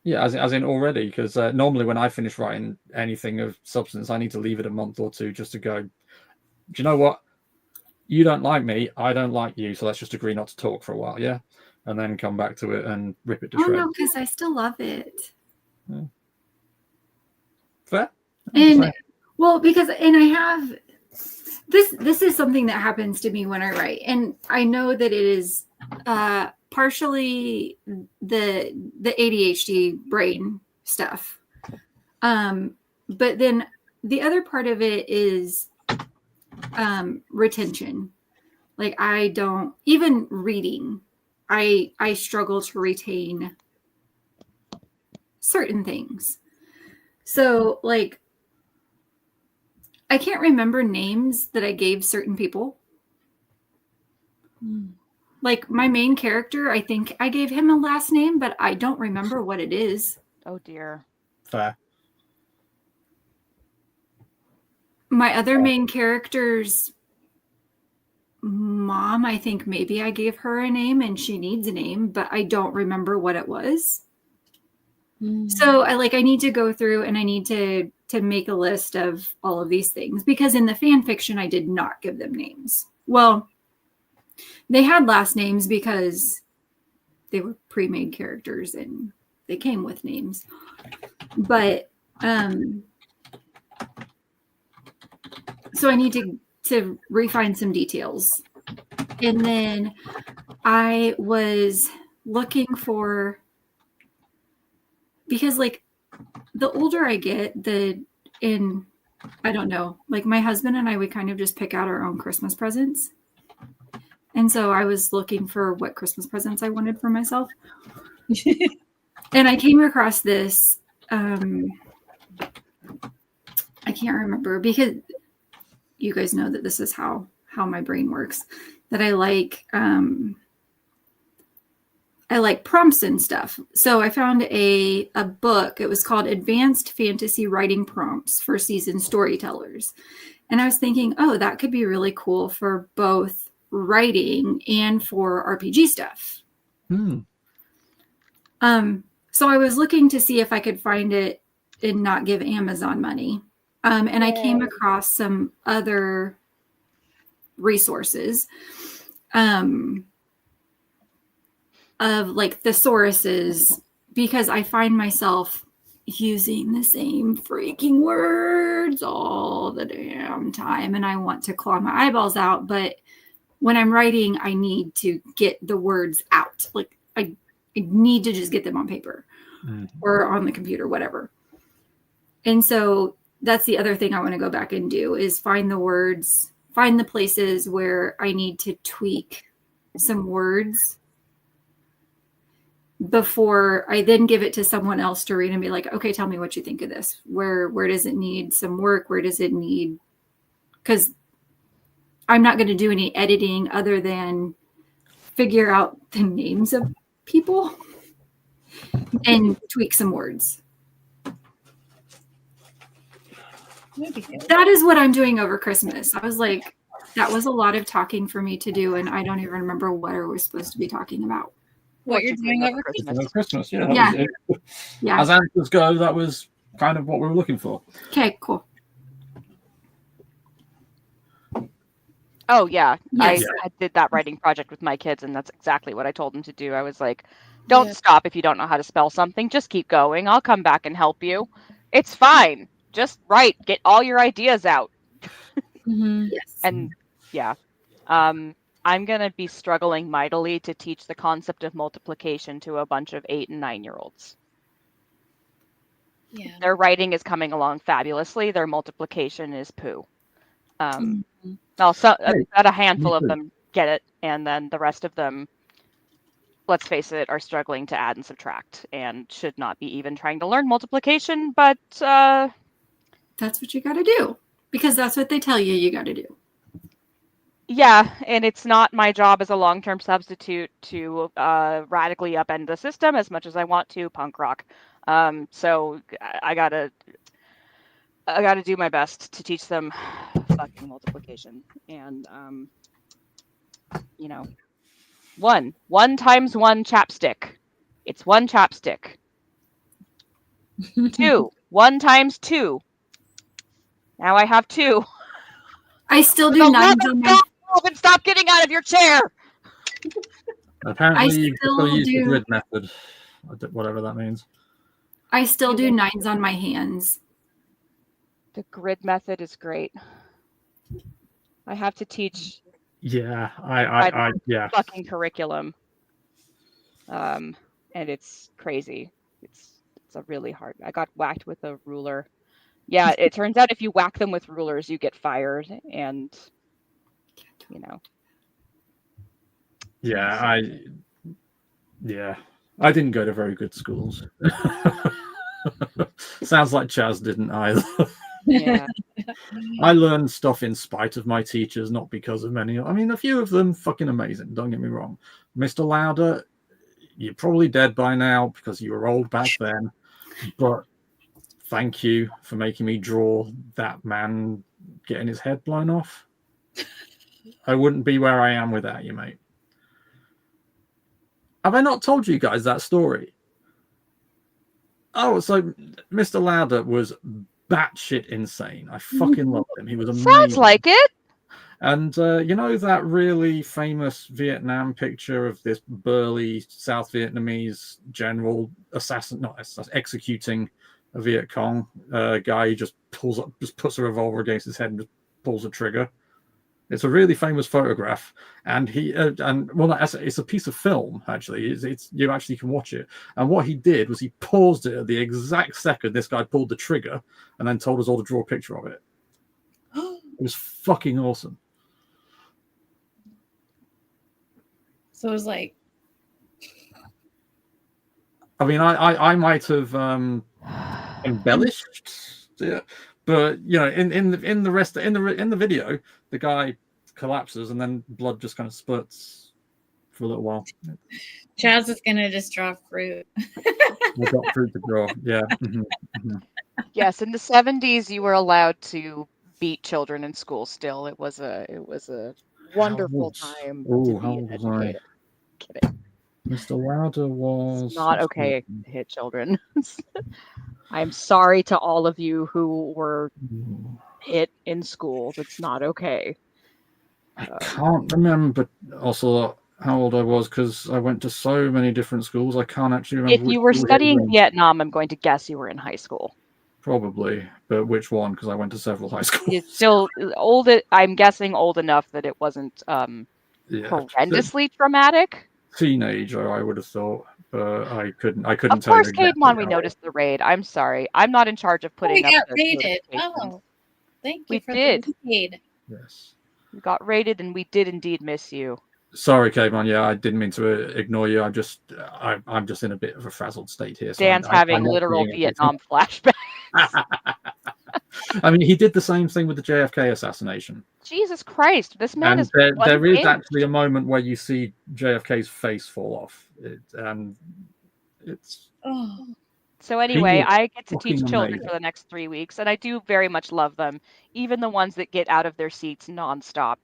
Yeah, as in already, because normally when I finish writing anything of substance, I need to leave it a month or two just to go, do you know what? You don't like me, I don't like you, so let's just agree not to talk for a while, yeah? And then come back to it and rip it to shreds. Oh, no, because I still love it. Yeah. Fair? And, well, because, and I have, this is something that happens to me when I write, and I know that it is partially the ADHD brain stuff, but then the other part of it is retention. Like, I don't, even reading, I struggle to retain certain things. So, like, I can't remember names that I gave certain people. Like, my main character, I think I gave him a last name, but I don't remember what it is. Oh, dear. Fair. My other main character's mom, I think maybe I gave her a name and she needs a name, but I don't remember what it was. So I need to go through and I need to make a list of all of these things, because in the fan fiction, I did not give them names. Well, they had last names because they were pre-made characters and they came with names. But so I need to refine some details. And then I was looking for, because like the older I get, I don't know, like my husband and I would kind of just pick out our own Christmas presents. And so I was looking for what Christmas presents I wanted for myself. And I came across this, I can't remember, because you guys know that this is how my brain works, that I like prompts and stuff. So I found a book. It was called Advanced Fantasy Writing Prompts for Seasoned Storytellers. And I was thinking, oh, that could be really cool for both writing and for RPG stuff. So I was looking to see if I could find it and not give Amazon money. And I came across some other resources of like thesauruses, because I find myself using the same freaking words all the damn time and I want to claw my eyeballs out. But when I'm writing, I need to get the words out. Like I need to just get them on paper or on the computer, whatever. And so that's the other thing I want to go back and do, is find the words, find the places where I need to tweak some words before I then give it to someone else to read and be like, okay, tell me what you think of this. Where does it need some work? Where does it need, because I'm not going to do any editing other than figure out the names of people and tweak some words. That is what I'm doing over Christmas. I was like, that was a lot of talking for me to do, and I don't even remember what I was supposed to be talking about. What you're doing over Christmas, yeah. Yeah. As answers go, that was kind of what we were looking for. Okay, cool. Oh yeah, Yes. I did that writing project with my kids, and that's exactly what I told them to do. I was like, don't Yeah. stop if you don't know how to spell something. Just keep going. I'll come back and help you. It's fine. Just write. Get all your ideas out. Mhm. Yes. And yeah, I'm gonna be struggling mightily to teach the concept of multiplication to a bunch of 8 and 9-year-olds. Yeah. Their writing is coming along fabulously. Their multiplication is poo. Mhm. Well, so Hey, about a handful me of too. them get it, and then the rest of them, let's face it, are struggling to add and subtract and should not be even trying to learn multiplication. But That's what you got to do because that's what they tell you got to do. yeah, and it's not my job as a long-term substitute to radically upend the system as much as I want to. Punk rock. So I gotta do my best to teach them fucking multiplication, and you know, 1 times 1 chapstick. It's 1 chapstick. 2 1 times 2. Now I have 2. I still For do the love nines of on my. God, Alvin, stop getting out of your chair. Apparently, you've got to still use the do- grid method, whatever that means. I still do nines on my hands. The grid method is great. I have to teach Yeah, I yeah. fucking curriculum. And it's crazy. It's a really hard. I got whacked with a ruler. Yeah, it turns out if you whack them with rulers, you get fired, and you know. Yeah, I didn't go to very good schools. Sounds like Chaz didn't either. Yeah. I learned stuff in spite of my teachers, not because of many. I mean, a few of them fucking amazing. Don't get me wrong. Mr. Lauder, you're probably dead by now because you were old back then. But thank you for making me draw that man getting his head blown off. I wouldn't be where I am without you, mate. Have I not told you guys that story? Oh, so Mr. Lauder was batshit insane. I fucking loved him. He was amazing. Sounds like it. And you know that really famous Vietnam picture of this burly South Vietnamese general executing a Viet Cong guy? He just puts a revolver against his head and just pulls the trigger. It's a really famous photograph, and it's a piece of film actually. It's you actually can watch it. And what he did was he paused it at the exact second this guy pulled the trigger, and then told us all to draw a picture of it. It was fucking awesome. So it was like, I mean, I might have embellished, yeah, but you know, in the video, the guy collapses and then blood just kind of spurts for a little while. Chaz is gonna just draw fruit. We got fruit to draw, yeah. Mm-hmm. Mm-hmm. Yes, in the 70s, you were allowed to beat children in school. Still, it was a wonderful time to be an educator. Kidding. Mr. Lauder was It's not okay to hit children. I'm sorry to all of you who were hit in school. It's not okay. I can't remember also how old I was because I went to so many different schools. I can't actually remember. If you were studying Vietnam, I'm going to guess you were in high school. Probably, but which one? Because I went to several high schools. It's still old. I'm guessing old enough that it wasn't horrendously traumatic. Teenager, I would have thought, but I couldn't. Of tell course, you exactly Cademan, we noticed the raid. I'm sorry. I'm not in charge of putting we up got the raided. notifications. Oh, thank you We for did. the raid. Yes. We got raided, and we did indeed miss you. Sorry, Cademan. Yeah, I didn't mean to ignore you. I'm just in a bit of a frazzled state here. So Dan's having literal Vietnam flashbacks. I mean, he did the same thing with the JFK assassination. Jesus Christ, this man And is. there is actually a moment where you see JFK's face fall off, and it's. Oh. So anyway, I get to fucking teach children amazing. for the next 3 weeks, and I do very much love them, even the ones that get out of their seats nonstop,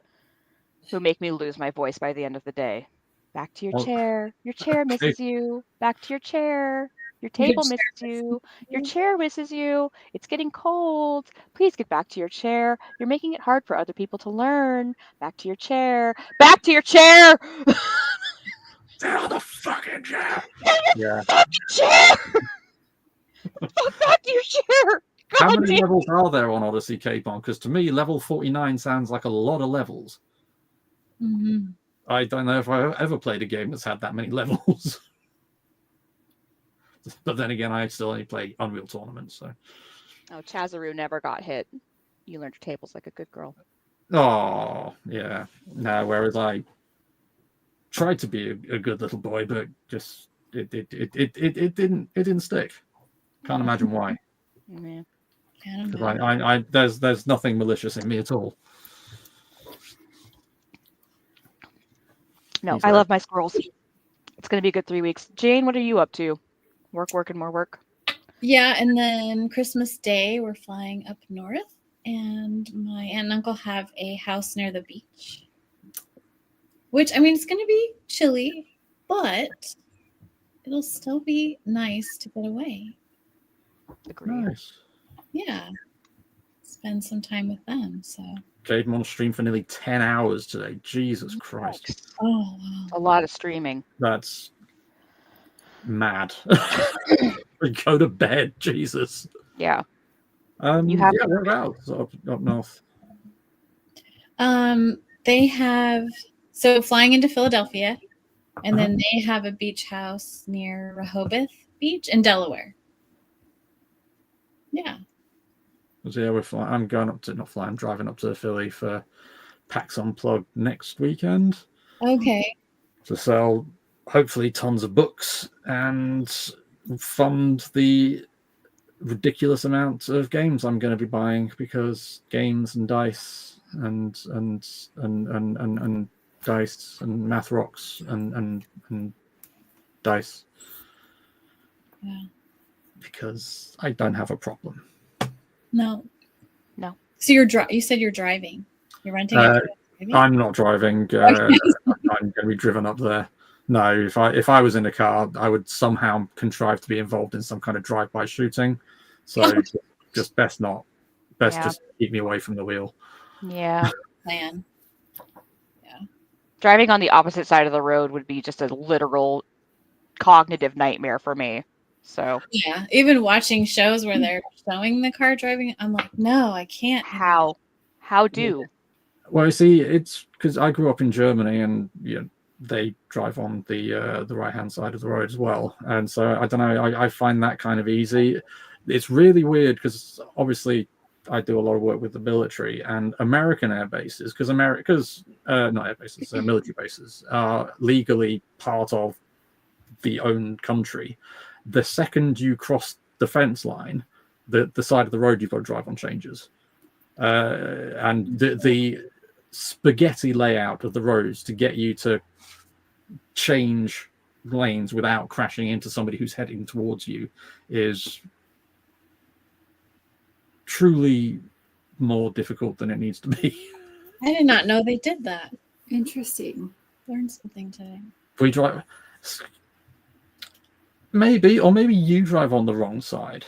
who make me lose my voice by the end of the day. Back to your chair. Your chair misses you. Back to your chair. Your table misses you. Your chair misses you. It's getting cold. Please get back to your chair. You're making it hard for other people to learn. Back to your chair. Back to your chair. Get on the fucking chair. Yeah. Fucking chair. Back to your chair. How God many damn. levels are there on Odyssey Capon? Because to me, level 49 sounds like a lot of levels. Mhm. I don't know if I've ever played a game that's had that many levels. But then again, I still only play Unreal Tournament, so. Oh, Chazaroo never got hit. You learned your tables like a good girl. Oh, yeah. No, whereas I tried to be a good little boy, but just it didn't stick. Can't imagine why. Yeah. I don't Because know. there's nothing malicious in me at all. No, He's I right. love my squirrels. It's going to be a good 3 weeks. Jane, what are you up to? Work, and more work. Yeah, and then Christmas Day, we're flying up north, and my aunt and uncle have a house near the beach. Which, I mean, it's going to be chilly, but it'll still be nice to get away. Agreed. Nice. Yeah. Spend some time with them. So, Jaden on stream for nearly 10 hours today. Jesus Christ. oh, wow. A lot of streaming. That's mad. Go to bed, Jesus. Yeah. You have- yeah, whereabouts up north? They have, so flying into Philadelphia, and then they have a beach house near Rehoboth Beach in Delaware. Yeah. So yeah, I'm going up to I'm driving up to Philly for PAX Unplugged next weekend Okay. to sell hopefully tons of books and fund the ridiculous amount of games I'm going to be buying, because games and dice and dice and math rocks and dice. Yeah. Because I don't have a problem. No. No. So you said you're driving. You're renting it. I'm not driving. I'm going to be driven up there. No, if I was in a car, I would somehow contrive to be involved in some kind of drive-by shooting. So just best not. Best just keep me away from the wheel. Yeah. Plan. Driving on the opposite side of the road would be just a literal cognitive nightmare for me. So yeah, even watching shows where they're showing the car driving, I'm like, no, I can't. How do? Well, you see, it's because I grew up in Germany, and they drive on the right-hand side of the road as well, and so I don't know. I find that kind of easy. It's really weird because obviously I do a lot of work with the military, and American air bases, because not air bases, military bases are legally part of the own country. The second you cross the fence line, the side of the road you've got to drive on changes, and the spaghetti layout of the roads to get you to change lanes without crashing into somebody who's heading towards you is truly more difficult than it needs to be. I did not know they did that. Interesting. Learned something today. We drive maybe you drive on the wrong side.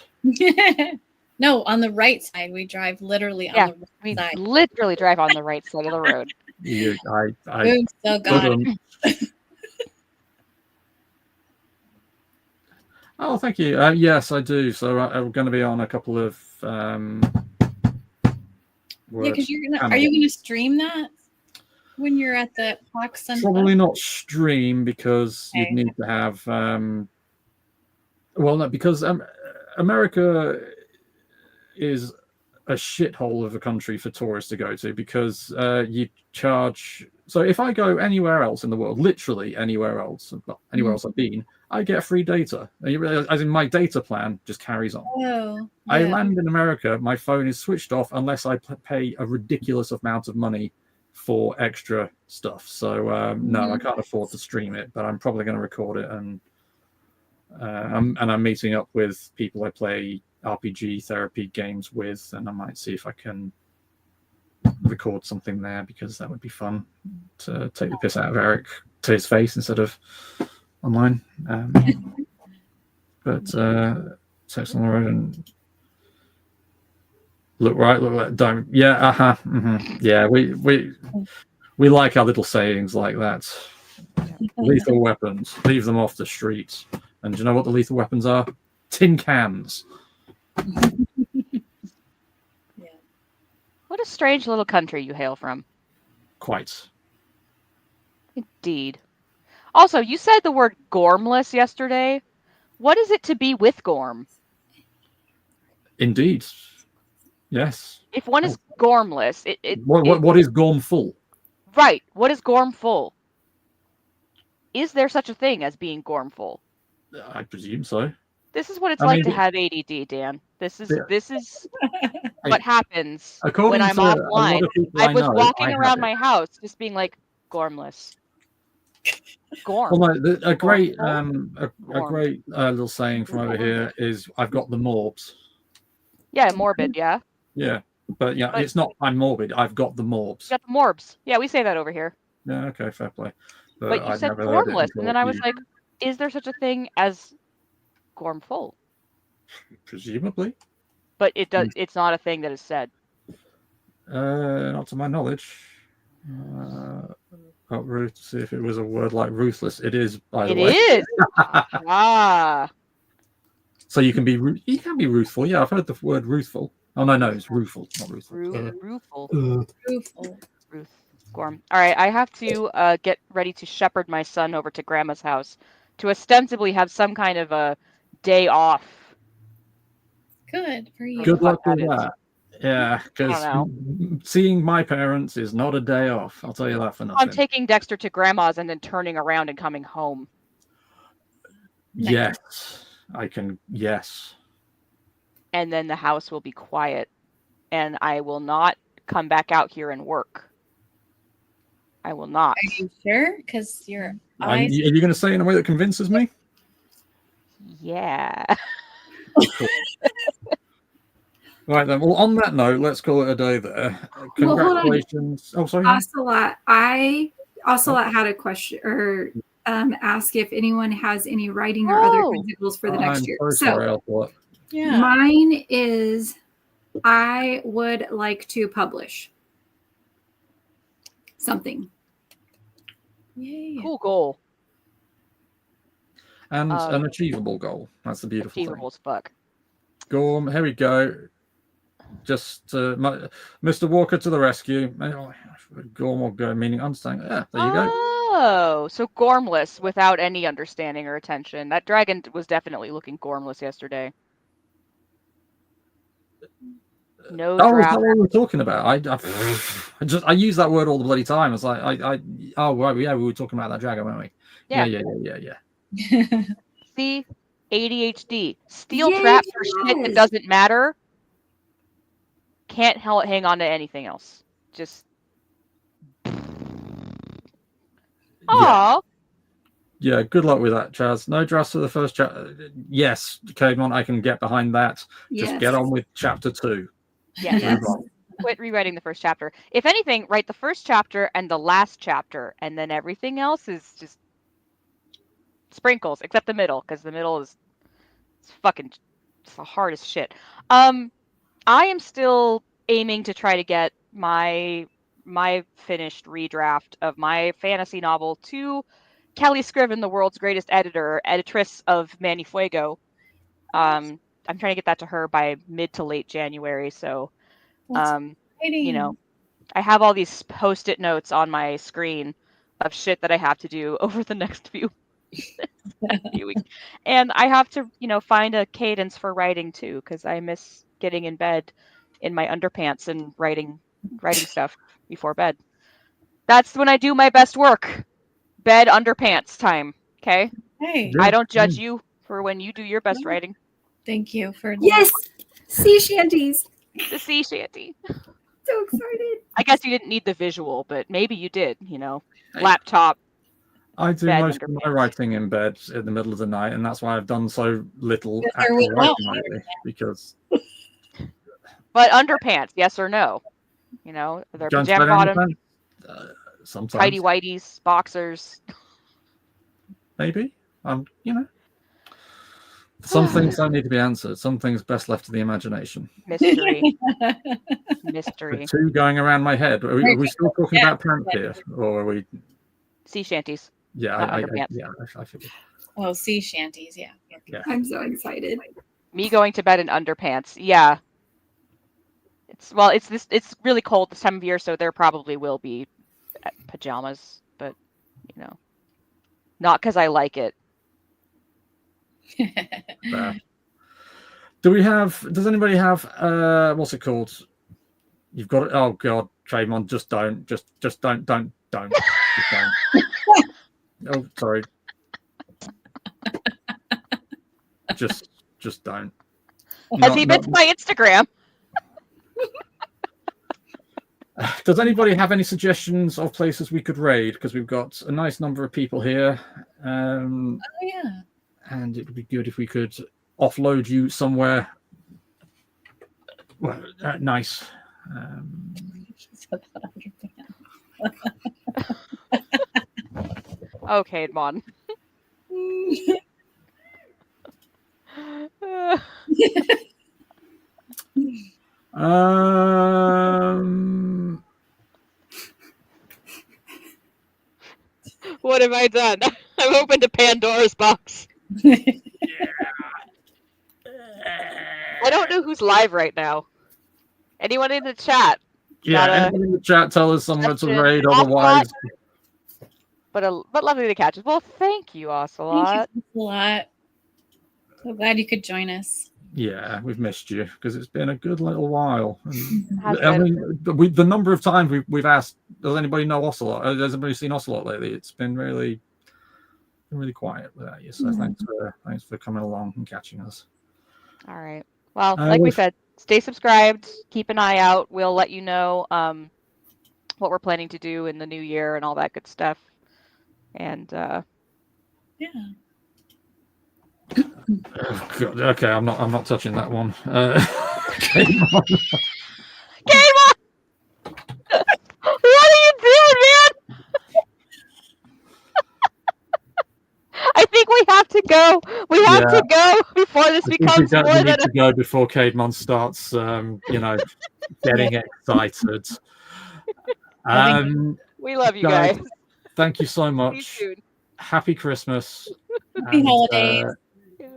No, on the right side. We drive literally on the right side. Literally drive on the right side of the road. I still got it. Oh, thank you. Yes, I do. So I'm going to be on a couple of. Because are you gonna stream that when you're at the PAX Center? Probably not stream, because you'd need to have. Well, no, because America is a shithole of a country for tourists to go to, because you charge. So if I go anywhere else in the world, literally anywhere else, else I've been, I get free data. As in, my data plan just carries on. Oh, yeah. I land in America, my phone is switched off unless I pay a ridiculous amount of money for extra stuff. So no, I can't afford to stream it, but I'm probably going to record it, and I'm meeting up with people I play RPG therapy games with, and I might see if I can record something there, because that would be fun to take the piss out of Eric to his face instead of online. But text on the road and look right, don't. Yeah, yeah. We like our little sayings like that. Lethal weapons. Leave them off the streets. And do you know what the lethal weapons are? Tin cans. What a strange little country you hail from. Quite. Indeed. Also, you said the word gormless yesterday. What is it to be with Gorm? Indeed. Yes. If one is gormless, What is gormful? Right. What is gormful? Is there such a thing as being gormful? I presume so. This is what it's like to have ADD, Dan. This is what happens when I'm offline. I was walking around my house just being like, gormless. Gorm. Well, no, a great little saying from over here is, "I've got the morbs." Yeah, morbid. Yeah. Yeah, but it's not. I'm morbid. I've got the morbs. You got the morbs. Yeah, we say that over here. Yeah. Okay. Fair play. But you said gormless, and then I was like, "Is there such a thing as gormful?" Presumably. But it does. It's not a thing that is said. Not to my knowledge. Ruth, to see if it was a word like ruthless. It is, by the way. It is. Ah. So you can be ruthful. Yeah, I've heard the word ruthful. Oh no, it's ruthful, not ruthful. Ruthful. Ruth. Gorm. All right, I have to get ready to shepherd my son over to Grandma's house to ostensibly have some kind of a day off. Good for you. Good luck with that. Yeah, because seeing my parents is not a day off. I'll tell you that for nothing. I'm taking Dexter to Grandma's and then turning around and coming home. Yes, I can. Yes. And then the house will be quiet, and I will not come back out here and work. I will not. Are you sure? Because your eyes. Are you going to say in a way that convinces me? Yeah. Cool. Right then. Well, on that note, let's call it a day there. Congratulations. Well, sorry. Ocelot had a question or ask if anyone has any writing or other goals for the next year. Sorry, mine is I would like to publish something. Yay. Cool goal. And an achievable goal. That's the beautiful achievable thing. Achievable as fuck. Gorm, here we go. Just Mr. Walker to the rescue. Gorm will go, meaning understanding. Yeah, there you go. Oh, so gormless without any understanding or attention. That dragon was definitely looking gormless yesterday. No. Oh, is that what we're talking about? I use that word all the bloody time. It's like oh right, yeah, we were talking about that dragon, weren't we? Yeah. See, ADHD, steel trap for shit that doesn't matter. Can't hang on to anything else. Just. Aww. Yeah, good luck with that, Chaz. No drafts for the first chapter. Yes, Caedmon, I can get behind that. Just get on with chapter 2. Yes. Quit rewriting the first chapter. If anything, write the first chapter and the last chapter, and then everything else is just sprinkles, except the middle, because the middle is it's the hardest shit. I am still aiming to try to get my finished redraft of my fantasy novel to Kelly Scriven, the world's greatest editress of Manifuego. I'm trying to get that to her by mid to late January. So, you know, I have all these Post-it notes on my screen of shit that I have to do over the next few weeks. And I have to, find a cadence for writing too, because I miss getting in bed in my underpants and writing stuff before bed. That's when I do my best work. Bed underpants time. Okay. Hey. I don't judge you for when you do your best writing. Thank you for sea shanties. The sea shanty. So excited. I guess you didn't need the visual, but maybe you did. Laptop. I do most of my writing in bed in the middle of the night, and that's why I've done so little actual writing lately. Because. But underpants, yes or no? They're pajama bottom. Sometimes. Tidy whities, boxers. Maybe. Some things don't need to be answered. Some things best left to the imagination. Mystery. The Mystery. two going around my head. Are we still talking about pants here, or are we? Sea shanties. Yeah, I figured. Oh, sea shanties. Yeah. I'm so excited. Me going to bed in underpants. Yeah. It's really cold this time of year, so there probably will be pajamas, but not because I like it. Does anybody have what's it called? You've got it. Oh God, Traymon, just don't. Just don't. Just don't. Oh, sorry. Just don't. Has he been to my Instagram? Does anybody have any suggestions of places we could raid? Because we've got a nice number of people here. Oh yeah. And it would be good if we could offload you somewhere. Well, nice. Okay, Mon. What have I done? I've opened a Pandora's box. I don't know who's live right now. Anyone in the chat? Yeah, anyone in the chat, tell us somewhere to raid. Otherwise, but lovely to catch us. Well, thank you, Ocelot. Thank you a lot. So glad you could join us. Yeah, we've missed you because it's been a good little while. I mean, the number of times we've asked, does anybody know Ocelot? Has anybody seen Ocelot lately? It's been really quiet without you. So thanks for coming along and catching us. All right. Well, like we said, stay subscribed. Keep an eye out. We'll let you know what we're planning to do in the new year and all that good stuff. And yeah. Oh, God. Okay, I'm not touching that one. Game on. What are you doing, man? I think we have to go. We have to go before this becomes more than to go before Cademon starts, getting excited. We love you guys. Thank you so much. Happy Christmas. Happy holidays.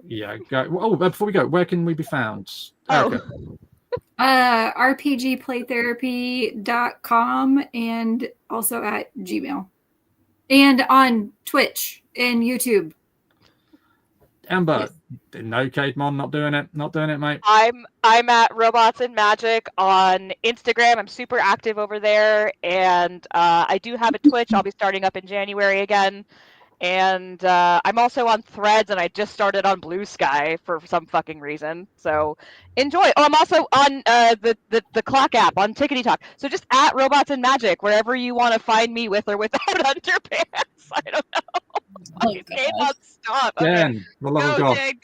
Yeah. Before we go, where can we be found? Erica? rpgplaytherapy.com and also at Gmail. And on Twitch and YouTube. Amber, no, Cademon, not doing it, mate. I'm at Robots and Magic on Instagram. I'm super active over there, and I do have a Twitch. I'll be starting up in January again, and I'm also on Threads, and I just started on Blue Sky for some fucking reason. So enjoy. Oh, I'm also on the Clock app on Tickety Talk. So just at Robots and Magic wherever you want to find me with or without underpants. I don't know. Stop. Jen, the love of God. Jay,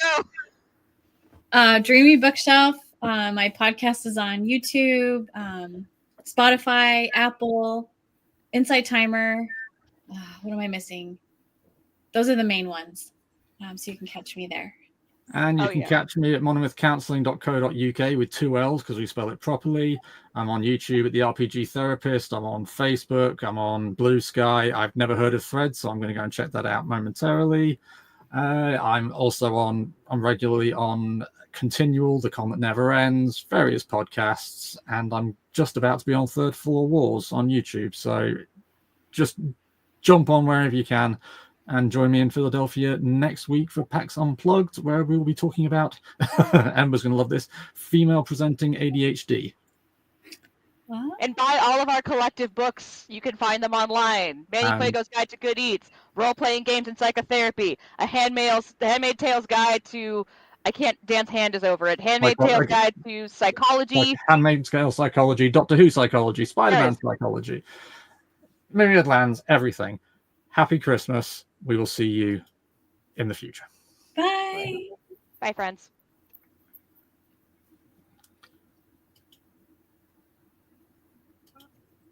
go. Dreamy Bookshelf. My podcast is on YouTube, Spotify, Apple, Insight Timer. What am I missing? Those are the main ones. So you can catch me there. And you can catch me at monolithcounselling.co.uk with 2 L's because we spell it properly. I'm on YouTube at the RPG Therapist. I'm on Facebook. I'm on Blue Sky. I've never heard of Threads, so I'm going to go and check that out momentarily. I'm regularly on Continual, The Comet Never Ends, various podcasts, and I'm just about to be on Third Floor Wars on YouTube. So just jump on wherever you can. And join me in Philadelphia next week for PAX Unplugged, where we will be talking about, Amber's going to love this, female presenting ADHD. And buy all of our collective books. You can find them online. Manny Fuego's Guide to Good Eats, Role-Playing Games and Psychotherapy, The Handmaid's Tale's Guide to, Dan's hand is over it, Handmaid's Tale's Guide to Psychology. Handmaid's Tale Psychology, Doctor Who Psychology, Spider-Man Psychology, Myriad Lands, everything. Happy Christmas. We will see you in the future. Bye. Bye, friends.